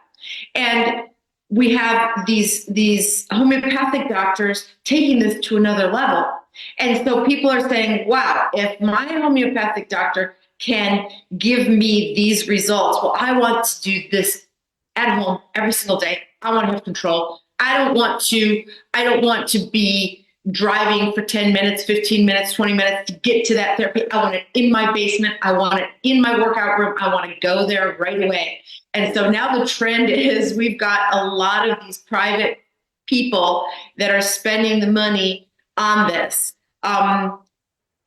And we have these homeopathic doctors taking this to another level. And so people are saying, wow, if my homeopathic doctor can give me these results, well, I want to do this at home every single day. I want to have control. I don't want to be driving for 10 minutes, 15 minutes, 20 minutes to get to that therapy. I want it in my basement. I want it in my workout room. I want to go there right away. And so now the trend is we've got a lot of these private people that are spending the money on this.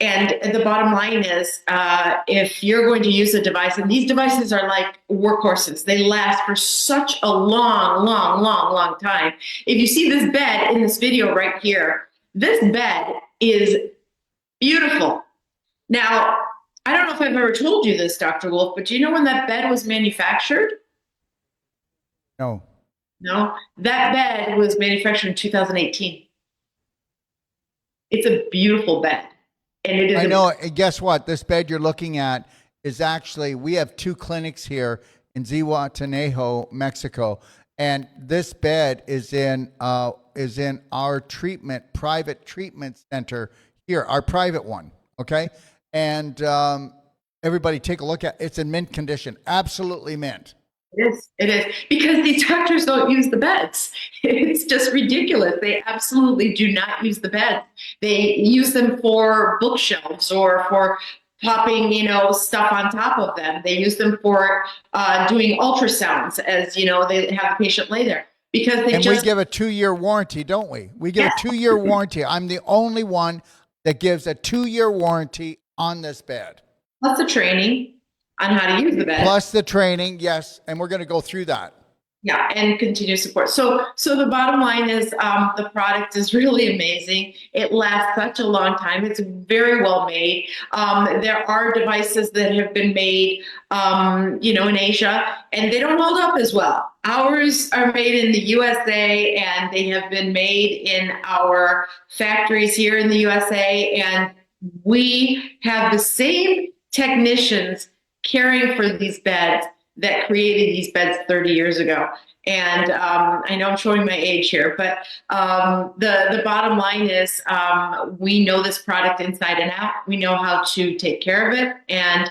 And the bottom line is, if you're going to use a device, and these devices are like workhorses, they last for such a long time. If you see this bed in this video right here, this bed is beautiful. Now, I don't know if I've ever told you this, Dr. Wolf, but do you know when that bed was manufactured? No. No, that bed was manufactured in 2018. It's a beautiful bed. And it is. I know. And guess what? This bed you're looking at is actually, we have 2 clinics here in Zihuatanejo, Mexico. And this bed is in our private treatment center here, our private one. Okay. And everybody take a look at it. It's in mint condition, absolutely mint. It is because these doctors don't use the beds. It's just ridiculous. They absolutely do not use the beds. They use them for bookshelves or for popping, stuff on top of them. They use them for doing ultrasounds, as they have the patient lay there because they we give a 2-year warranty, don't we? We give a 2-year warranty. I'm the only one that gives a 2-year warranty on this bed. Plus the training on how to use the bed. Plus the training, yes, and we're going to go through that. Yeah, and continuous support. So the bottom line is the product is really amazing. It lasts such a long time. It's very well made. There are devices that have been made, in Asia, and they don't hold up as well. Ours are made in the USA, and they have been made in our factories here in the USA, and we have the same technicians caring for these beds that created these beds 30 years ago. And I know I'm showing my age here, but the bottom line is we know this product inside and out. We know how to take care of it. And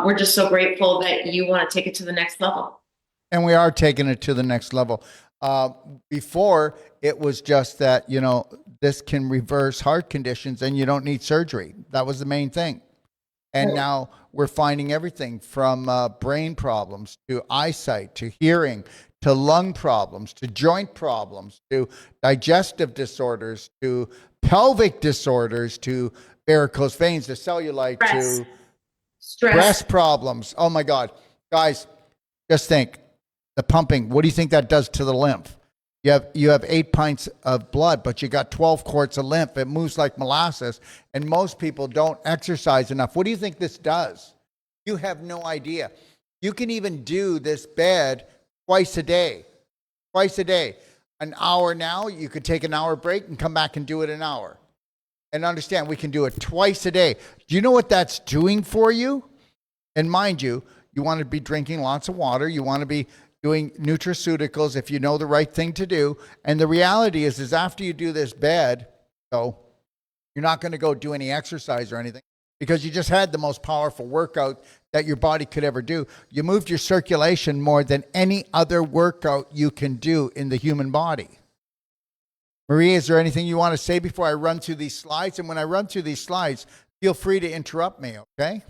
we're just so grateful that you want to take it to the next level. And we are taking it to the next level. Before, it was just that, this can reverse heart conditions and you don't need surgery. That was the main thing. And now we're finding everything from brain problems to eyesight to hearing to lung problems to joint problems to digestive disorders to pelvic disorders to varicose veins to cellulite to breast problems. Oh my God. Guys, just think, the pumping, what do you think that does to the lymph? You have 8 pints of blood, but you got 12 quarts of lymph. It moves like molasses, and most people don't exercise enough. What do you think this does? You have no idea. You can even do this bed twice a day. An hour now, you could take an hour break and come back and do it an hour. And understand, we can do it twice a day. Do you know what that's doing for you? And mind you, you want to be drinking lots of water. You want to be doing nutraceuticals if you know the right thing to do. And the reality is after you do this bed, so you're not going to go do any exercise or anything because you just had the most powerful workout that your body could ever do. You moved your circulation more than any other workout you can do in the human body. Marie, is there anything you want to say before I run through these slides? And when I run through these slides, feel free to interrupt me, okay?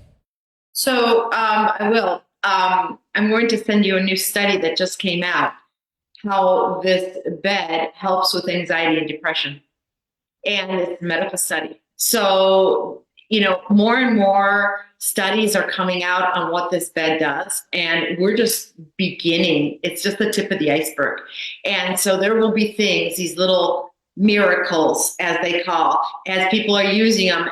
So I will. I'm going to send you a new study that just came out, how this bed helps with anxiety and depression. And it's a medical study. So, more and more studies are coming out on what this bed does. And we're just beginning. It's just the tip of the iceberg. And so there will be things, these little miracles, as they call, as people are using them.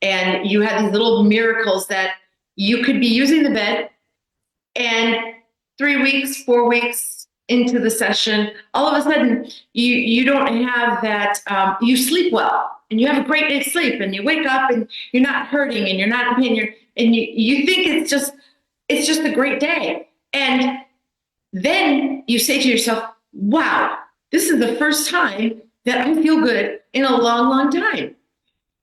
And you have these little miracles that you could be using the bed, and 3 weeks, 4 weeks into the session, all of a sudden you don't have that, you sleep well and you have a great night's sleep and you wake up and you're not hurting and you're not in pain, and you think it's just a great day. And then you say to yourself, wow, this is the first time that I feel good in a long, long time.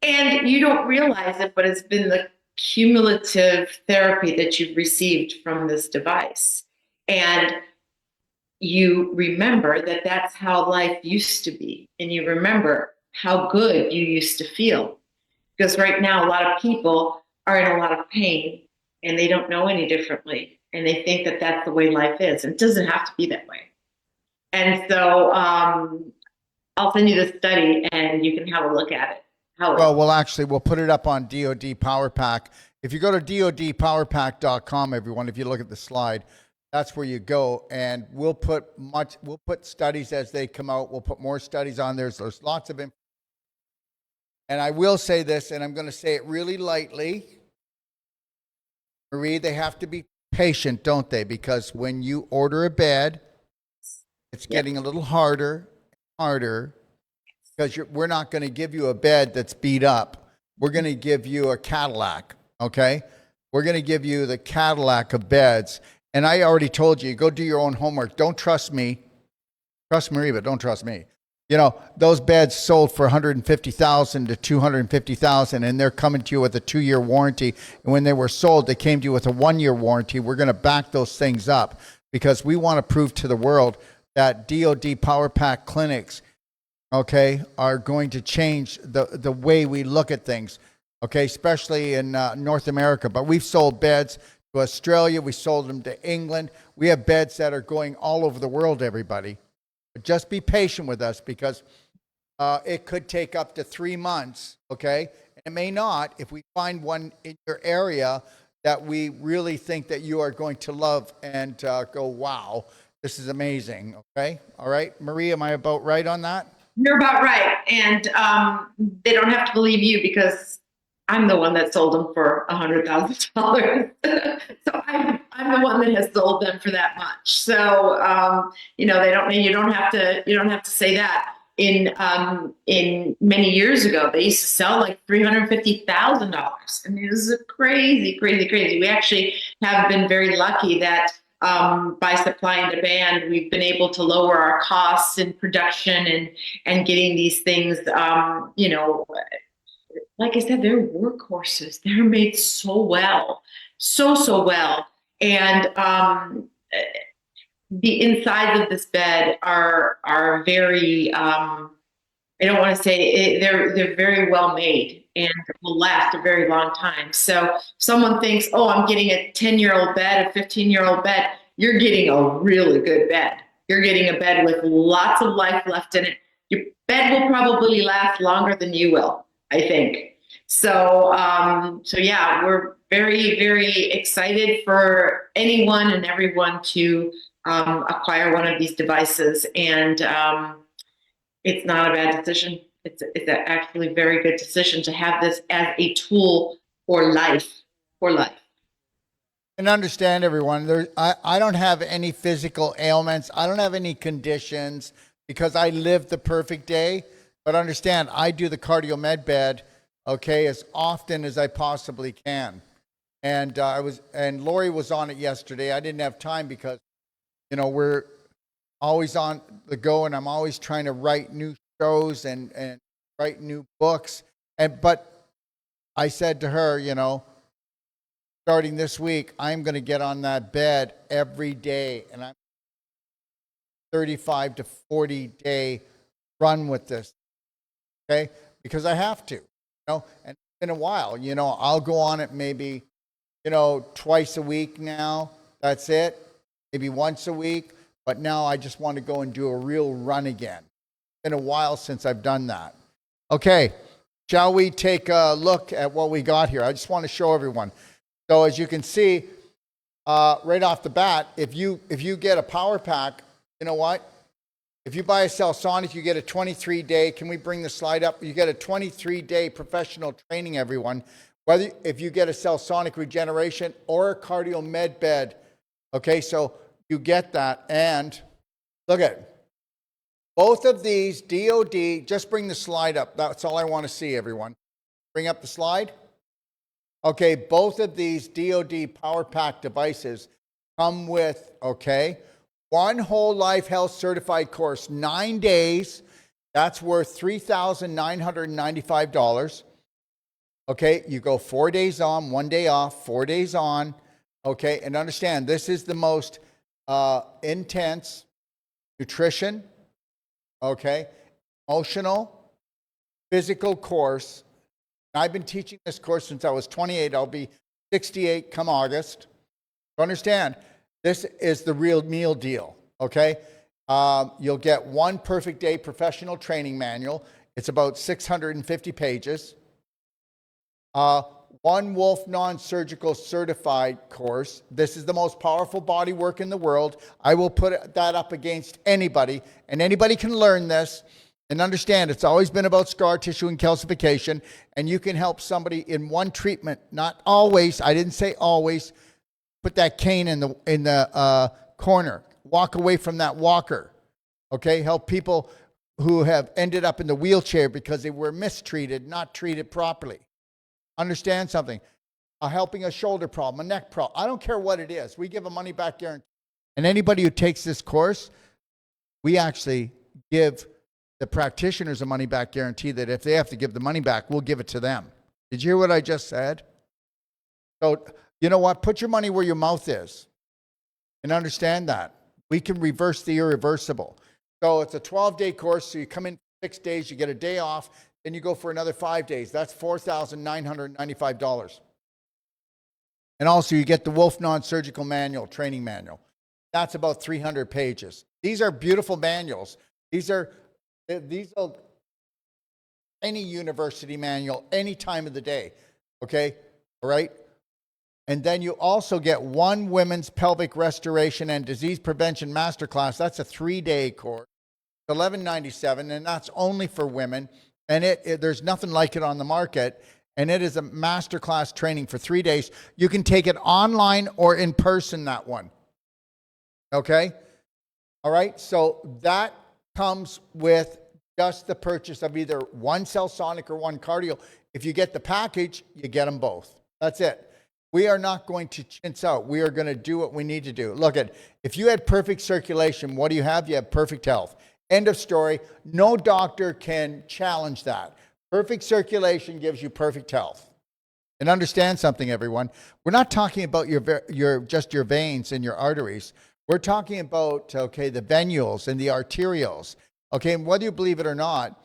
And you don't realize it, but it's been the cumulative therapy that you've received from this device. And you remember that that's how life used to be. And you remember how good you used to feel. Because right now, a lot of people are in a lot of pain and they don't know any differently. And they think that that's the way life is. And it doesn't have to be that way. And so I'll send you the study and you can have a look at it. Well, we'll put it up on DoD Power Pack. If you go to dodpowerpack.com, everyone, if you look at the slide, that's where you go. And we'll put studies as they come out. We'll put more studies on there. There's lots of information. And I will say this, and I'm going to say it really lightly. Marie, they have to be patient, don't they? Because when you order a bed, it's getting a little harder. Because we're not going to give you a bed that's beat up. We're going to give you a Cadillac, okay? We're going to give you the Cadillac of beds. And I already told you, go do your own homework. Don't trust me. Trust Marie, but don't trust me. Those beds sold for $150,000 to $250,000, and they're coming to you with a 2-year warranty. And when they were sold, they came to you with a 1-year warranty. We're going to back those things up because we want to prove to the world that DoD Power Pack clinics, okay, are going to change the way we look at things, okay, especially in North America. But we've sold beds to Australia. We sold them to England. We have beds that are going all over the world, everybody. But just be patient with us because it could take up to 3 months, okay? And it may not if we find one in your area that we really think that you are going to love and go, wow, this is amazing, okay? All right, Marie, am I about right on that? You're about right. And they don't have to believe you because I'm the one that sold them for $100,000. So I'm the one that has sold them for that much. So you don't have to say that. In many years ago, they used to sell like $350,000. I mean, it was crazy. We actually have been very lucky that by supplying the band, we've been able to lower our costs in production and getting these things, like I said, they're workhorses. They're made so well, so well. And the insides of this bed are very, I don't want to say they're very well made and will last a very long time. So if someone thinks, oh, I'm getting a 10-year-old bed, a 15-year-old bed, you're getting a really good bed. You're getting a bed with lots of life left in it. Your bed will probably last longer than you will, I think. So yeah, we're very, very excited for anyone and everyone to acquire one of these devices. And it's not a bad decision. It's actually a very good decision to have this as a tool for life. And understand, everyone, I don't have any physical ailments. I don't have any conditions because I lived the perfect day. But understand, I do the cardio med bed, okay, as often as I possibly can. And and Lori was on it yesterday. I didn't have time because, we're always on the go, and I'm always trying to write new shows and write new books. But I said to her, starting this week, I'm going to get on that bed every day, and I'm 35 to 40 day run with this, okay? Because I have to, and it's been a while, I'll go on it maybe, twice a week now. That's it. Maybe once a week. But now I just want to go and do a real run again. It's been a while since I've done that. Okay, shall we take a look at what we got here? I just want to show everyone. So as you can see, right off the bat, if you get a power pack, you know what? If you buy a Cellsonic, you get a 23-day. Can we bring the slide up? You get a 23-day professional training, everyone. If you get a Cellsonic regeneration or a cardio med bed, okay, so you get that. And look at it. Both of these DOD, just bring the slide up. That's all I want to see, everyone. Bring up the slide. Okay, both of these DOD Power Pack devices come with, okay, one whole life health certified course, 9 days. That's worth $3,995. Okay, you go 4 days on, 1 day off, 4 days on. Okay, and understand this is the most intense nutrition, okay, emotional, physical course. I've been teaching this course since I was 28. I'll be 68 come August. Understand, this is the real meal deal, okay? You'll get one perfect day professional training manual. It's about 650 pages. One Wolf non-surgical certified course. This is the most powerful body work in the world. I will put that up against anybody, and anybody can learn this. And understand, it's always been about scar tissue and calcification, and you can help somebody in one treatment. Not always. I didn't say always. Put that cane in the corner. Walk away from that walker. Okay, help people who have ended up in the wheelchair because they were mistreated, not treated properly. Understand something. Helping a shoulder problem, a neck problem. I don't care what it is. We give a money back guarantee. And anybody who takes this course, we actually give the practitioners a money back guarantee that if they have to give the money back, we'll give it to them. Did you hear what I just said? So, you know what? Put your money where your mouth is and understand that. We can reverse the irreversible. So it's a 12-day course. So you come in 6 days, you get a day off, then you go for another 5 days. That's $4,995. And also you get the Wolf Non-Surgical Manual, training manual. That's about 300 pages. These are beautiful manuals. These are any university manual, any time of the day. Okay? All right? And then you also get one Women's Pelvic Restoration and Disease Prevention Masterclass. That's a 3-day course. It's $11.97, and that's only for women. And there's nothing like it on the market. And it is a masterclass training for 3 days. You can take it online or in person, that one. Okay? All right? So that comes with just the purchase of either one Cellsonic or one cardio. If you get the package, you get them both. That's it. We are not going to chintz out. We are going to do what we need to do. Look at, if you had perfect circulation, what do you have? You have perfect health. End of story. No doctor can challenge that. Perfect circulation gives you perfect health. And understand something, everyone. We're not talking about just your veins and your arteries. We're talking about, okay, the venules and the arterioles. Okay, and whether you believe it or not,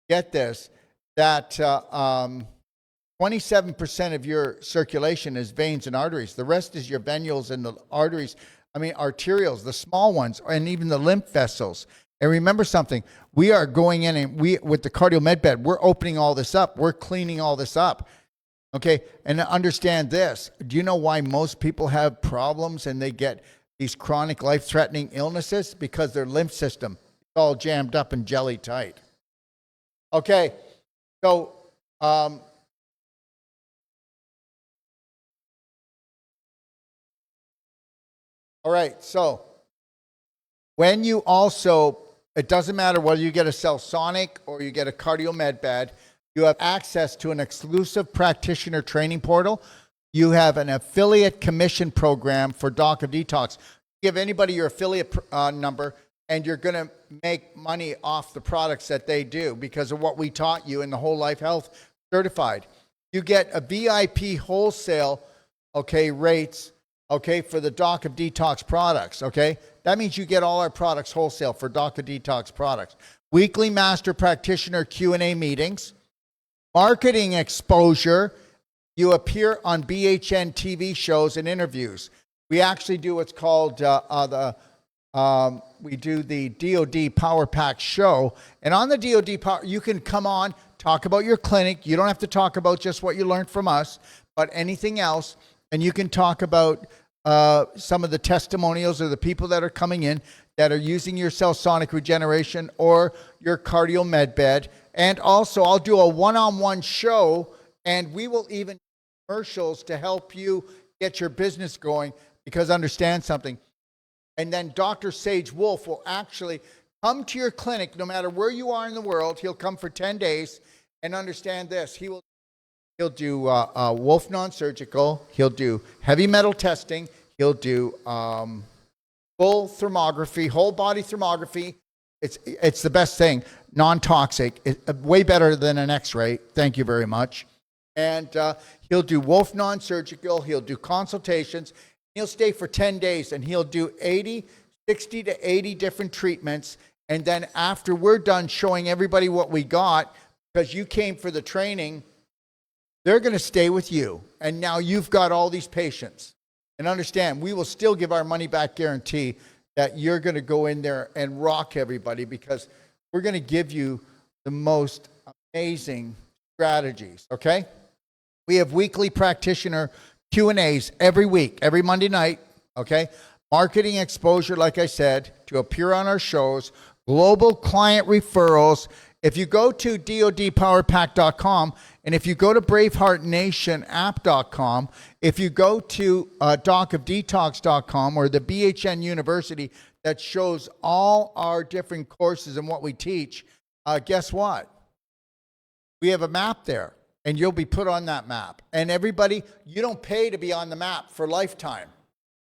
get this, that 27% of your circulation is veins and arteries. The rest is your venules and the arteries. Arterioles, the small ones, and even the lymph vessels. And remember something, we are going in and with the cardio med bed, we're opening all this up. We're cleaning all this up. Okay, and understand this. Do you know why most people have problems and they get these chronic life-threatening illnesses? Because their lymph system is all jammed up and jelly tight. Okay, so all right, so when you also It doesn't matter whether you get a Cellsonic or you get a Cardio Medbed. You have access to an exclusive practitioner training portal. You have an affiliate commission program for Doc of Detox. Give anybody your affiliate number, and you're going to make money off the products that they do because of what we taught you in the Whole Life Health Certified. You get a VIP wholesale, rates, for the Doc of Detox products, That means you get all our products wholesale for Doc of Detox products. Weekly master practitioner Q&A meetings, marketing exposure. You appear on BHN TV shows and interviews. We actually do what's called we do the DoD Power Pack show. And on the DoD Power, you can come on, talk about your clinic. You don't have to talk about just what you learned from us, but anything else. And you can talk about some of the testimonials or the people that are coming in that are using your Cellsonic regeneration or your Cardio Medbed. And also, I'll do a one-on-one show, and we will even commercials to help you get your business going, because understand something. And then Dr. Sage Wolf will actually come to your clinic no matter where you are in the world. He'll come for 10 days, and understand this. He'll do Wolf non-surgical. He'll do heavy metal testing. He'll do full thermography, whole body thermography. It's the best thing. Non-toxic. Way better than an x-ray. Thank you very much. And he'll do Wolf non-surgical. He'll do consultations. He'll stay for 10 days, and he'll do 60 to 80 different treatments. And then after we're done showing everybody what we got, because you came for the training, they're going to stay with you. And now you've got all these patients. And understand, we will still give our money back guarantee that you're going to go in there and rock everybody, because we're going to give you the most amazing strategies, okay? We have weekly practitioner Q&As every week, every Monday night, okay? Marketing exposure, like I said, to appear on our shows, global client referrals. If you go to dodpowerpack.com, and if you go to braveheartnationapp.com, if you go to docofdetox.com or the BHN University that shows all our different courses and what we teach, guess what? We have a map there, and you'll be put on that map. And everybody, you don't pay to be on the map for lifetime.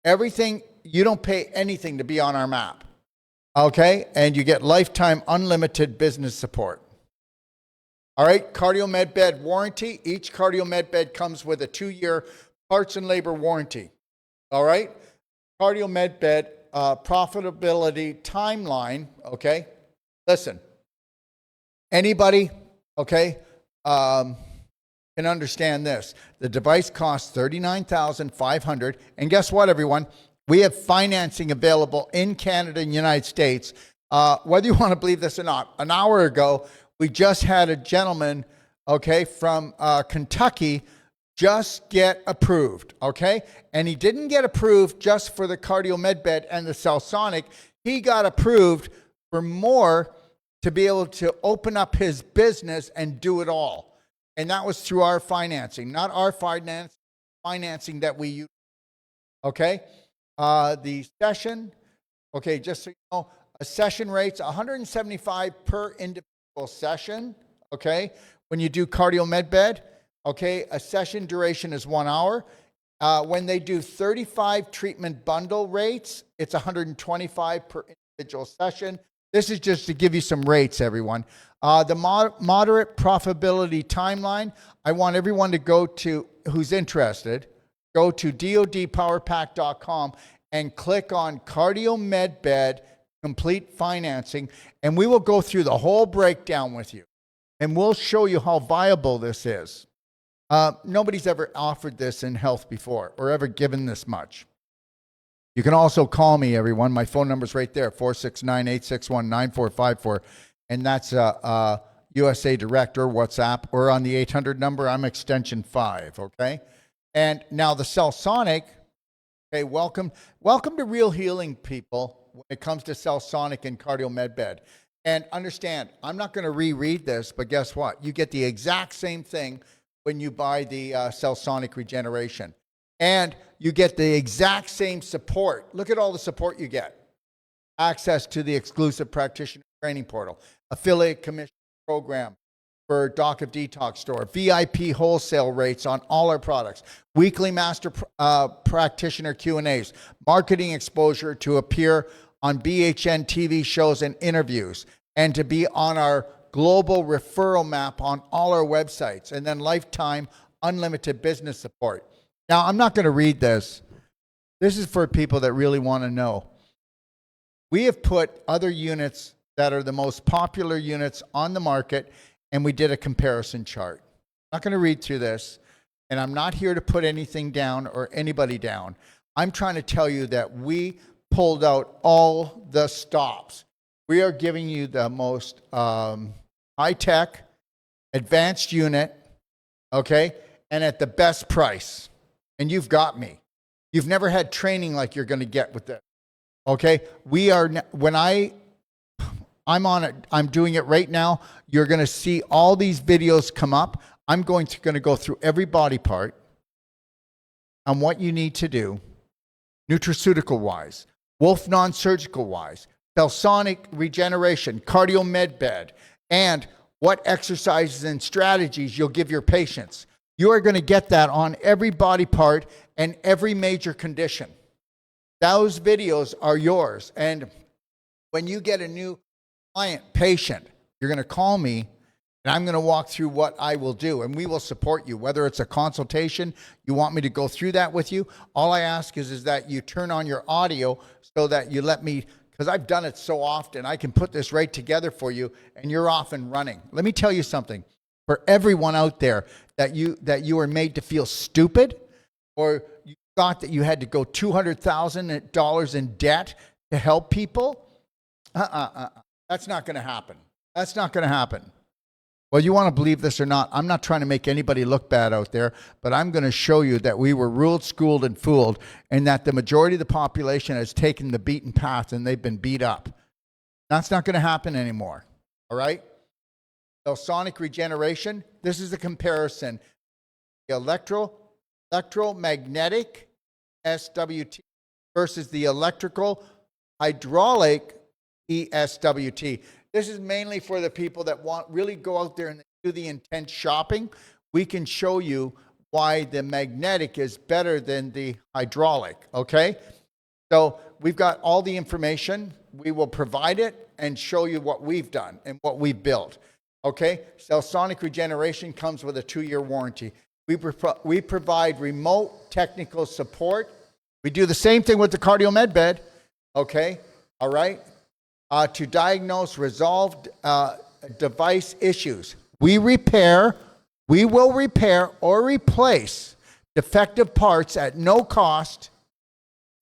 Everything, you don't pay anything to be on our map. Okay? And you get lifetime unlimited business support. All right? Cardio Medbed warranty. Each Cardio Medbed comes with a 2-year parts and labor warranty. All right? Cardio Medbed profitability timeline. Okay? Listen. Anybody, can understand this. The device costs $39,500. And guess what, everyone? We have financing available in Canada and United States. Whether you want to believe this or not, an hour ago, we just had a gentleman, from Kentucky just get approved, And he didn't get approved just for the Cardio Medbed and the Cellsonic. He got approved for more to be able to open up his business and do it all. And that was through our financing, not our financing that we use, The session, just so you know, a session rate's $175 per individual session, When you do Cardio Medbed, a session duration is 1 hour. When they do 35 treatment bundle rates, it's $125 per individual session. This is just to give you some rates, everyone. The moderate profitability timeline, I want everyone to go to, who's interested, go to dodpowerpack.com and click on Cardio Medbed Complete Financing, and we will go through the whole breakdown with you. And we'll show you how viable this is. Nobody's ever offered this in health before or ever given this much. You can also call me, everyone. My phone number's right there, 469-861-9454. And that's USA Direct or WhatsApp, or on the 800 number, I'm extension 5, And now the Cellsonic, welcome to Real Healing, people, when it comes to Cellsonic and Cardio Medbed. And understand, I'm not going to reread this, but guess what? You get the exact same thing when you buy the Cellsonic regeneration. And you get the exact same support. Look at all the support you get. access to the exclusive practitioner training portal, affiliate commission program for Doc of Detox store, VIP wholesale rates on all our products, weekly master practitioner Q&As, marketing exposure to appear on BHN TV shows and interviews, and to be on our global referral map on all our websites, and then lifetime unlimited business support. Now, I'm not going to read this. This is for people that really want to know. We have put other units that are the most popular units on the market, and we did a comparison chart. I'm not going to read through this, and I'm not here to put anything down or anybody down. I'm trying to tell you that we pulled out all the stops. We are giving you the most high-tech, advanced unit, okay, and at the best price. And you've got me. You've never had training like you're going to get with this, okay? We are, when I'm on it, I'm doing it right now. You're going to see all these videos come up. I'm going to go through every body part on what you need to do, nutraceutical-wise, Wolf non-surgical-wise, Celsonic regeneration, cardio Medbed, and what exercises and strategies you'll give your patients. You are going to get that on every body part and every major condition. Those videos are yours. And when you get a new client, patient, you're going to call me, and I'm going to walk through what I will do, and we will support you. Whether it's a consultation, you want me to go through that with you, all I ask is that you turn on your audio so that you let me, because I've done it so often, I can put this right together for you, and you're off and running. Let me tell you something. For everyone out there that you are made to feel stupid, or you thought that you had to go $200,000 in debt to help people, that's not going to happen. That's not going to happen. Well, you want to believe this or not, I'm not trying to make anybody look bad out there, but I'm going to show you that we were ruled, schooled, and fooled, and that the majority of the population has taken the beaten path and they've been beat up. That's not going to happen anymore. All right? Celsonic regeneration, this is a comparison. The electromagnetic SWT versus the electrical hydraulic ESWT. This is mainly for the people that want really go out there and do the intense shopping. We can show you why the magnetic is better than the hydraulic, okay? So we've got all the information. We will provide it and show you what we've done and what we've built, okay? Celsonic regeneration comes with a 2-year warranty. We provide remote technical support. We do the same thing with the cardio Medbed, okay? All right? To diagnose resolved device issues. We will repair or replace defective parts at no cost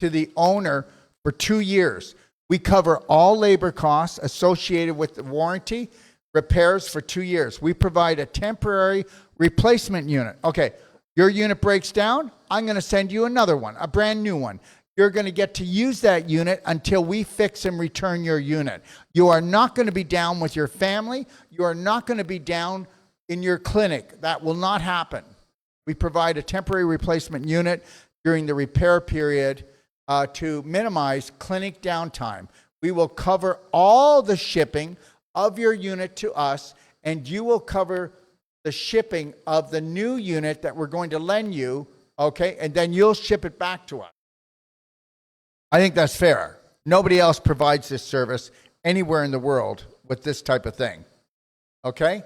to the owner for 2 years. We cover all labor costs associated with the warranty, repairs for 2 years. We provide a temporary replacement unit. Okay, your unit breaks down, I'm going to send you another one, a brand new one. You're going to get to use that unit until we fix and return your unit. You are not going to be down with your family. You are not going to be down in your clinic. That will not happen. We provide a temporary replacement unit during the repair period to minimize clinic downtime. We will cover all the shipping of your unit to us, and you will cover the shipping of the new unit that we're going to lend you, okay? And then you'll ship it back to us. I think that's fair. Nobody else provides this service anywhere in the world with this type of thing. Okay?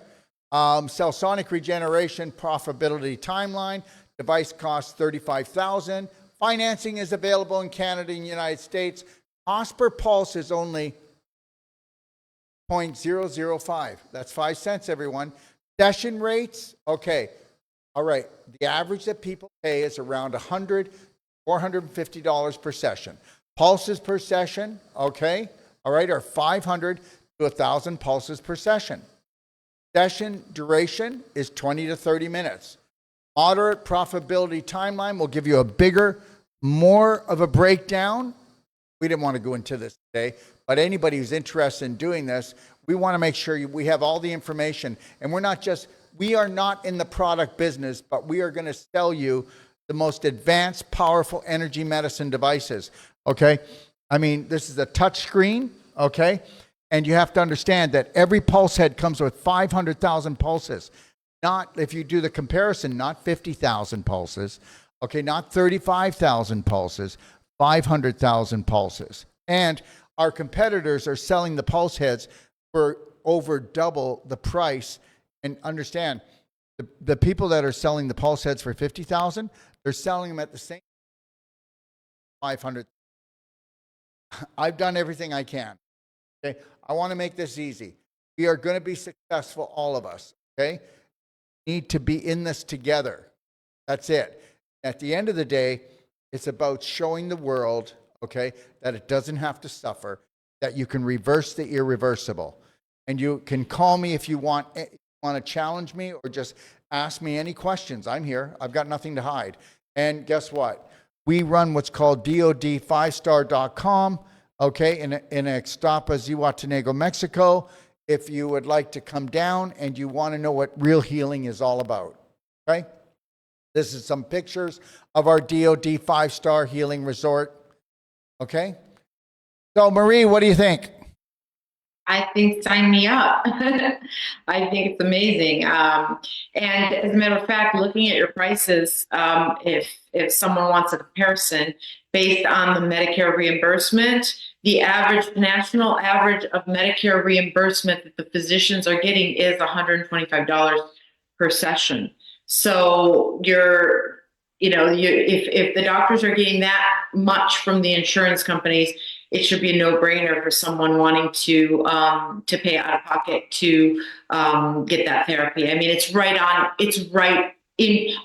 Celsonic regeneration profitability timeline. Device costs $35,000. Financing is available in Canada and the United States. Cost per pulse is only 0.005. That's 5 cents, everyone. Session rates, okay. All right. The average that people pay is around $450 per session. Pulses per session, okay, all right, are 500 to 1,000 pulses per session. Session duration is 20 to 30 minutes. Moderate profitability timeline will give you a bigger, more of a breakdown. We didn't want to go into this today, but anybody who's interested in doing this, we want to make sure we have all the information. And we are not in the product business, but we are going to sell you the most advanced, powerful energy medicine devices, okay? I mean, this is a touch screen, okay? And you have to understand that every pulse head comes with 500,000 pulses. Not, if you do the comparison, not 50,000 pulses, okay, not 35,000 pulses, 500,000 pulses. And our competitors are selling the pulse heads for over double the price. And understand, the people that are selling the pulse heads for 50,000, they're selling them at the same 500. I've done everything I can. Okay, I want to make this easy. We are going to be successful, all of us. Okay, need to be in this together. That's it. At the end of the day, it's about showing the world, okay, that it doesn't have to suffer, that you can reverse the irreversible. And you can call me if you want to challenge me or just ask me any questions. I'm here. I've got nothing to hide. And guess what? We run what's called DOD5star.com, okay, in Ixtapa, Zihuatanejo, Mexico. If you would like to come down and you want to know what real healing is all about, okay? This is some pictures of our DOD 5-star healing resort, okay? So, Marie, what do you think? I think sign me up. I think it's amazing. And as a matter of fact, looking at your prices, if someone wants a comparison based on the Medicare reimbursement, the national average of Medicare reimbursement that the physicians are getting is $125 per session. So if the doctors are getting that much from the insurance companies, it should be a no-brainer for someone wanting to pay out of pocket to get that therapy. I mean, it's right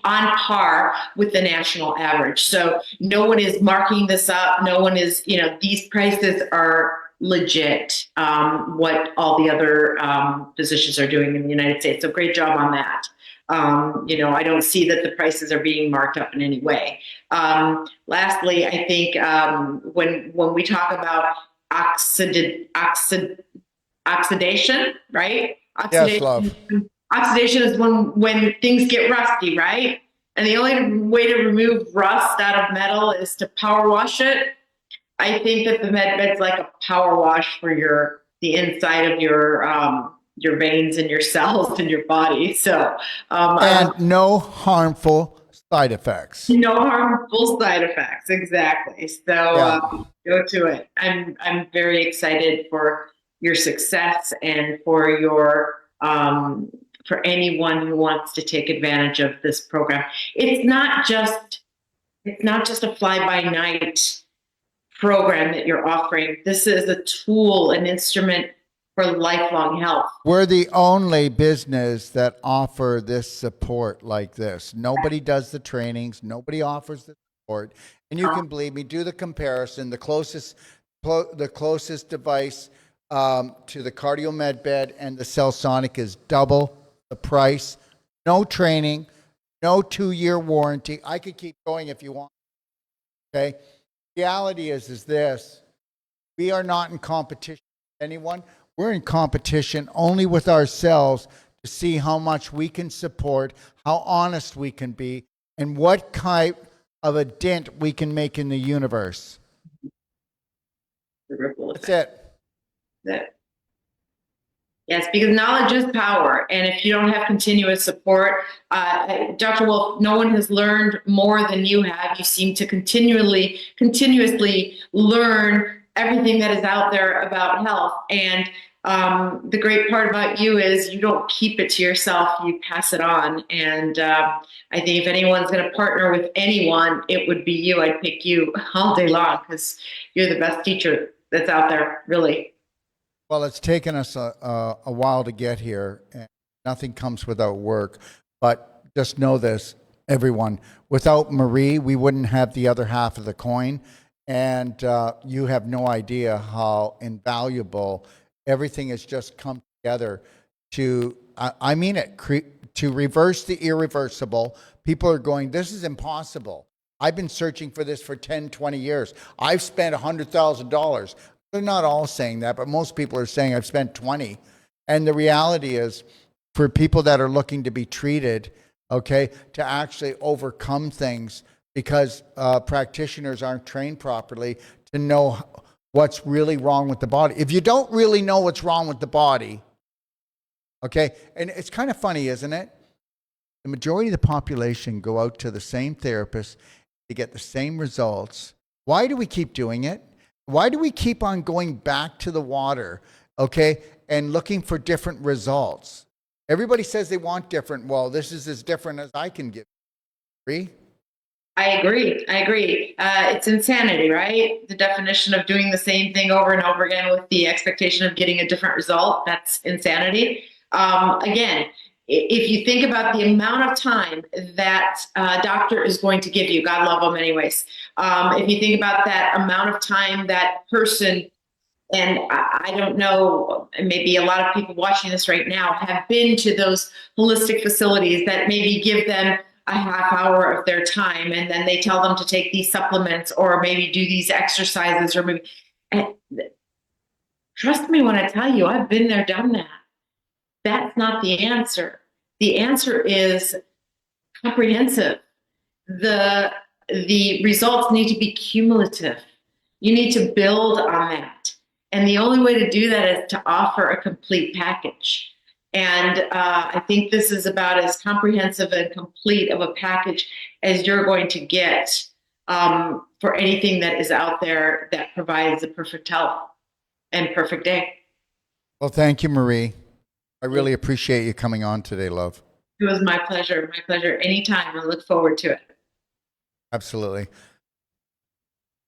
on par with the national average. So no one is marking this up. No one is, these prices are legit. What all the other physicians are doing in the United States. So great job on that. I don't see that the prices are being marked up in any way. Lastly, I think when we talk about oxidation, right? Yes, love. Oxidation is when things get rusty, right? And the only way to remove rust out of metal is to power wash it. I think that the Medbed's like a power wash for the inside of your veins and your cells in your body. So, and no harmful side effects. No harmful side effects. Exactly. So go to it. I'm very excited for your success and for for anyone who wants to take advantage of this program. It's not just a fly-by-night program that you're offering. This is a tool, an instrument for lifelong health. We're the only business that offer this support like this. Nobody does the trainings. Nobody offers the support. And you can believe me, do the comparison. The closest device to the Cardio Medbed and the Cellsonic is double the price. No training, no 2-year warranty. I could keep going if you want. Okay. Reality is this: we are not in competition with anyone. We're in competition only with ourselves to see how much we can support, how honest we can be, and what type of a dent we can make in the universe. The ripple effect. That's it. Yes, because knowledge is power. And if you don't have continuous support, Dr. Wolf, no one has learned more than you have. You seem to continuously learn everything that is out there about health. And the great part about you is you don't keep it to yourself, you pass it on. And I think if anyone's going to partner with anyone, it would be you. I'd pick you all day long because you're the best teacher that's out there, really. Well, it's taken us a while to get here, and nothing comes without work. But just know this, everyone, without Marie, we wouldn't have the other half of the coin. And you have no idea how invaluable everything has just come together to, I mean it, to reverse the irreversible. People are going, this is impossible. I've been searching for this for 10, 20 years. I've spent $100,000. They're not all saying that, but most people are saying I've spent 20. And the reality is, for people that are looking to be treated, okay, to actually overcome things because practitioners aren't trained properly to know what's really wrong with the body. If you don't really know what's wrong with the body, okay, and it's kind of funny, isn't it? The majority of the population go out to the same therapist to get the same results. Why do we keep doing it? Why do we keep on going back to the water, okay, and looking for different results? Everybody says they want different. Well, this is as different as I can give. Agree? I agree. It's insanity, right? The definition of doing the same thing over and over again with the expectation of getting a different result, that's insanity. Again, if you think about the amount of time that a doctor is going to give you, God love them anyways. If you think about that amount of time that person, and I don't know, maybe a lot of people watching this right now have been to those holistic facilities that maybe give them a half hour of their time, and then they tell them to take these supplements or maybe do these exercises, or maybe, and trust me when I tell you, I've been there, done that. That's not the answer. The answer is comprehensive. The results need to be cumulative. You need to build on that. And the only way to do that is to offer a complete package. And I think this is about as comprehensive and complete of a package as you're going to get for anything that is out there that provides the perfect health and perfect day. Well, thank you, Marie. I really appreciate you coming on today, love. It was my pleasure. My pleasure. Anytime. I look forward to it. Absolutely.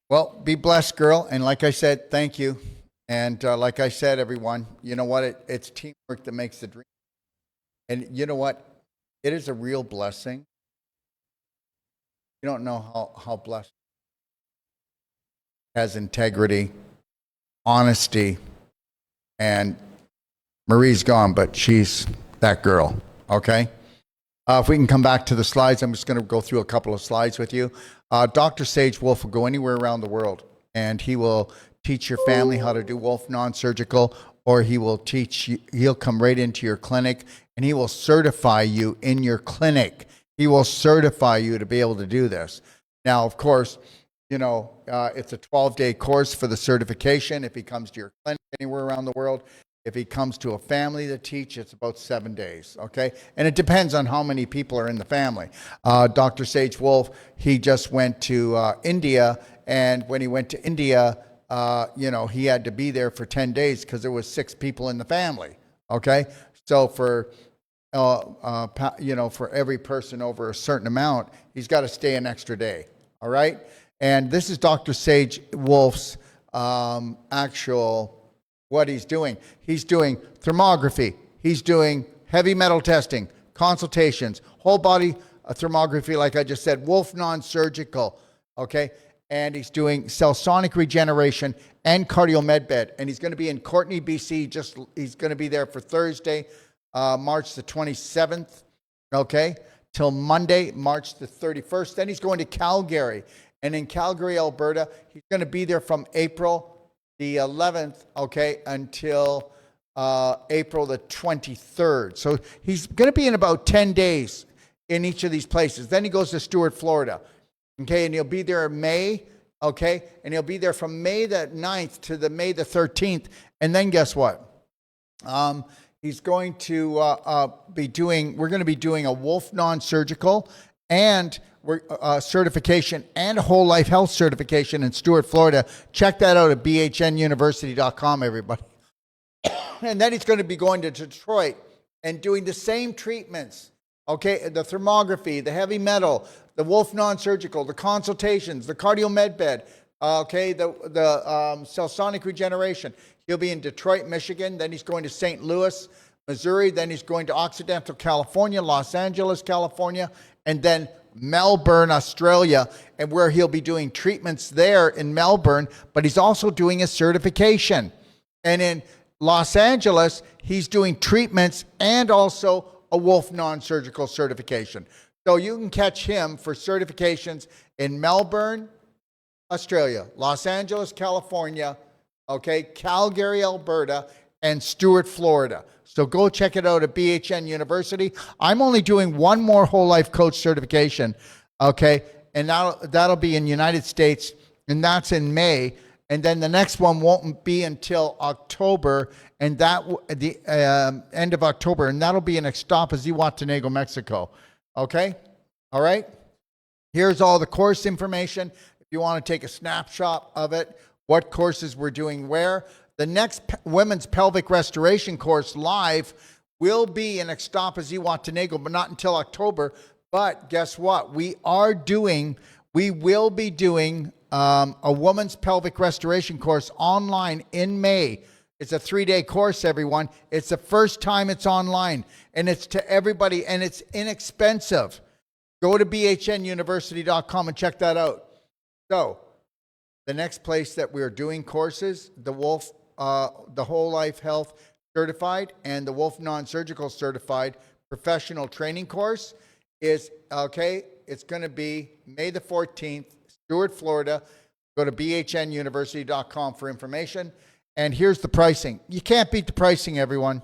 Well, be blessed, girl. And like I said, thank you. And like I said, everyone, you know what? It's teamwork that makes the dream. And you know what? It is a real blessing. You don't know how blessed. Has integrity, honesty, and Marie's gone, but she's that girl, okay? If we can come back to the slides, I'm just going to go through a couple of slides with you. Dr. Sage Wolf will go anywhere around the world, and he will teach your family how to do Wolf non-surgical, or he will teach you, he'll come right into your clinic, and he will certify you in your clinic. He will certify you to be able to do this. Now, of course, you know, it's a 12-day course for the certification. If he comes to your clinic anywhere around the world, if he comes to a family to teach, it's about 7 days, okay? And it depends on how many people are in the family. Dr. Sage Wolf, he just went to India, and when he went to India, you know, he had to be there for 10 days because there was 6 people in the family, okay? So for, you know, for every person over a certain amount, he's got to stay an extra day, all right? And this is Dr. Sage Wolf's actual... what he's doing. He's doing thermography. He's doing heavy metal testing, consultations, whole body thermography, like I just said, Wolf non-surgical, okay? And he's doing cell sonic regeneration and cardio medbed. And he's going to be in Courtney, BC. He's going to be there for Thursday, March the 27th, okay, till Monday, March the 31st. Then he's going to Calgary. And in Calgary, Alberta, he's going to be there from April the 11th, okay, until April the 23rd. So he's going to be in about 10 days in each of these places. Then he goes to Stuart, Florida, okay, and he'll be there in May, okay, and he'll be there from May the 9th to the May the 13th. And then guess what? He's going to we're going to be doing a Wolf non-surgical and certification and a whole life health certification in Stuart, Florida. Check that out at bhnuniversity.com, everybody. And then he's going to be going to Detroit and doing the same treatments, okay? The thermography, the heavy metal, the Wolf non-surgical, the consultations, the cardio medbed, okay, the cell sonic regeneration. He'll be in Detroit, Michigan. Then he's going to St. Louis, Missouri. Then he's going to Occidental, California, Los Angeles, California, and then Melbourne, Australia, and where he'll be doing treatments there in Melbourne, but he's also doing a certification. And in Los Angeles, he's doing treatments and also a Wolf non-surgical certification. So you can catch him for certifications in Melbourne, Australia, Los Angeles, California, okay, Calgary, Alberta, and Stuart, Florida. So go check it out at BHN University. I'm only doing one more whole life coach certification, okay? And that'll be in United States, and that's in May. And then the next one won't be until October, and the end of October, and that'll be in Ixtapa, Zihuatanejo, Mexico. Okay? All right? Here's all the course information. If you want to take a snapshot of it, what courses we're doing where. The next women's pelvic restoration course live will be in Ixtapa, Zihuatanejo, but not until October. But guess what? We will be doing a woman's pelvic restoration course online in May. It's a 3-day course, everyone. It's the first time it's online, and it's to everybody, and it's inexpensive. Go to bhnuniversity.com and check that out. So the next place that we're doing courses, the Whole Life Health Certified and the Wolf Non-Surgical Certified Professional Training course is, okay, it's going to be May the 14th, Stewart, Florida. Go to bhnuniversity.com for information. And here's the pricing. You can't beat the pricing, everyone.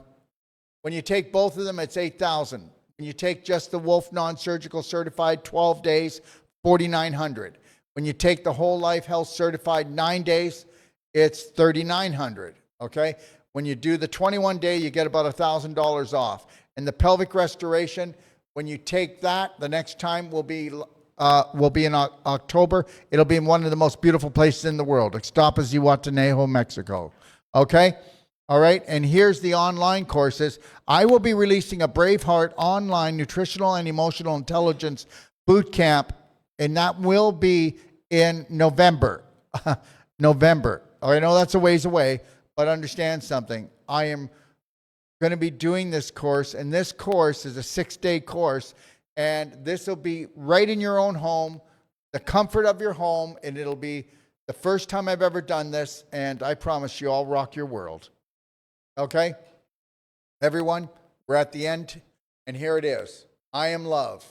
When you take both of them, it's $8,000. When you take just the Wolf Non-Surgical Certified 12 days, $4,900. When you take the Whole Life Health Certified 9 days, it's $3,900. Okay? When you do the 21-day, you get about $1,000 off. And the pelvic restoration, when you take that, the next time will be in October. It'll be in one of the most beautiful places in the world, Ixtapa, Zihuatanejo, Mexico. Okay? All right, and here's the online courses. I will be releasing a Braveheart online nutritional and emotional intelligence boot camp, and that will be in November. November. I know that's a ways away, but understand something. I am going to be doing this course, and this course is a 6-day course, and this will be right in your own home, the comfort of your home, and it'll be the first time I've ever done this, and I promise you I'll rock your world. Okay? Everyone, we're at the end, and here it is. I am love.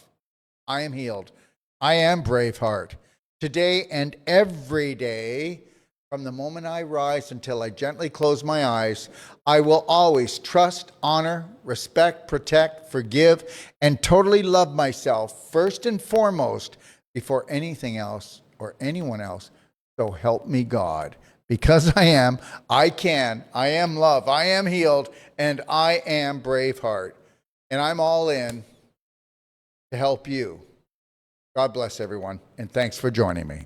I am healed. I am Braveheart. Today and every day, from the moment I rise until I gently close my eyes, I will always trust, honor, respect, protect, forgive, and totally love myself first and foremost before anything else or anyone else. So help me God. Because I am love, I am healed, and I am Braveheart. And I'm all in to help you. God bless everyone, and thanks for joining me.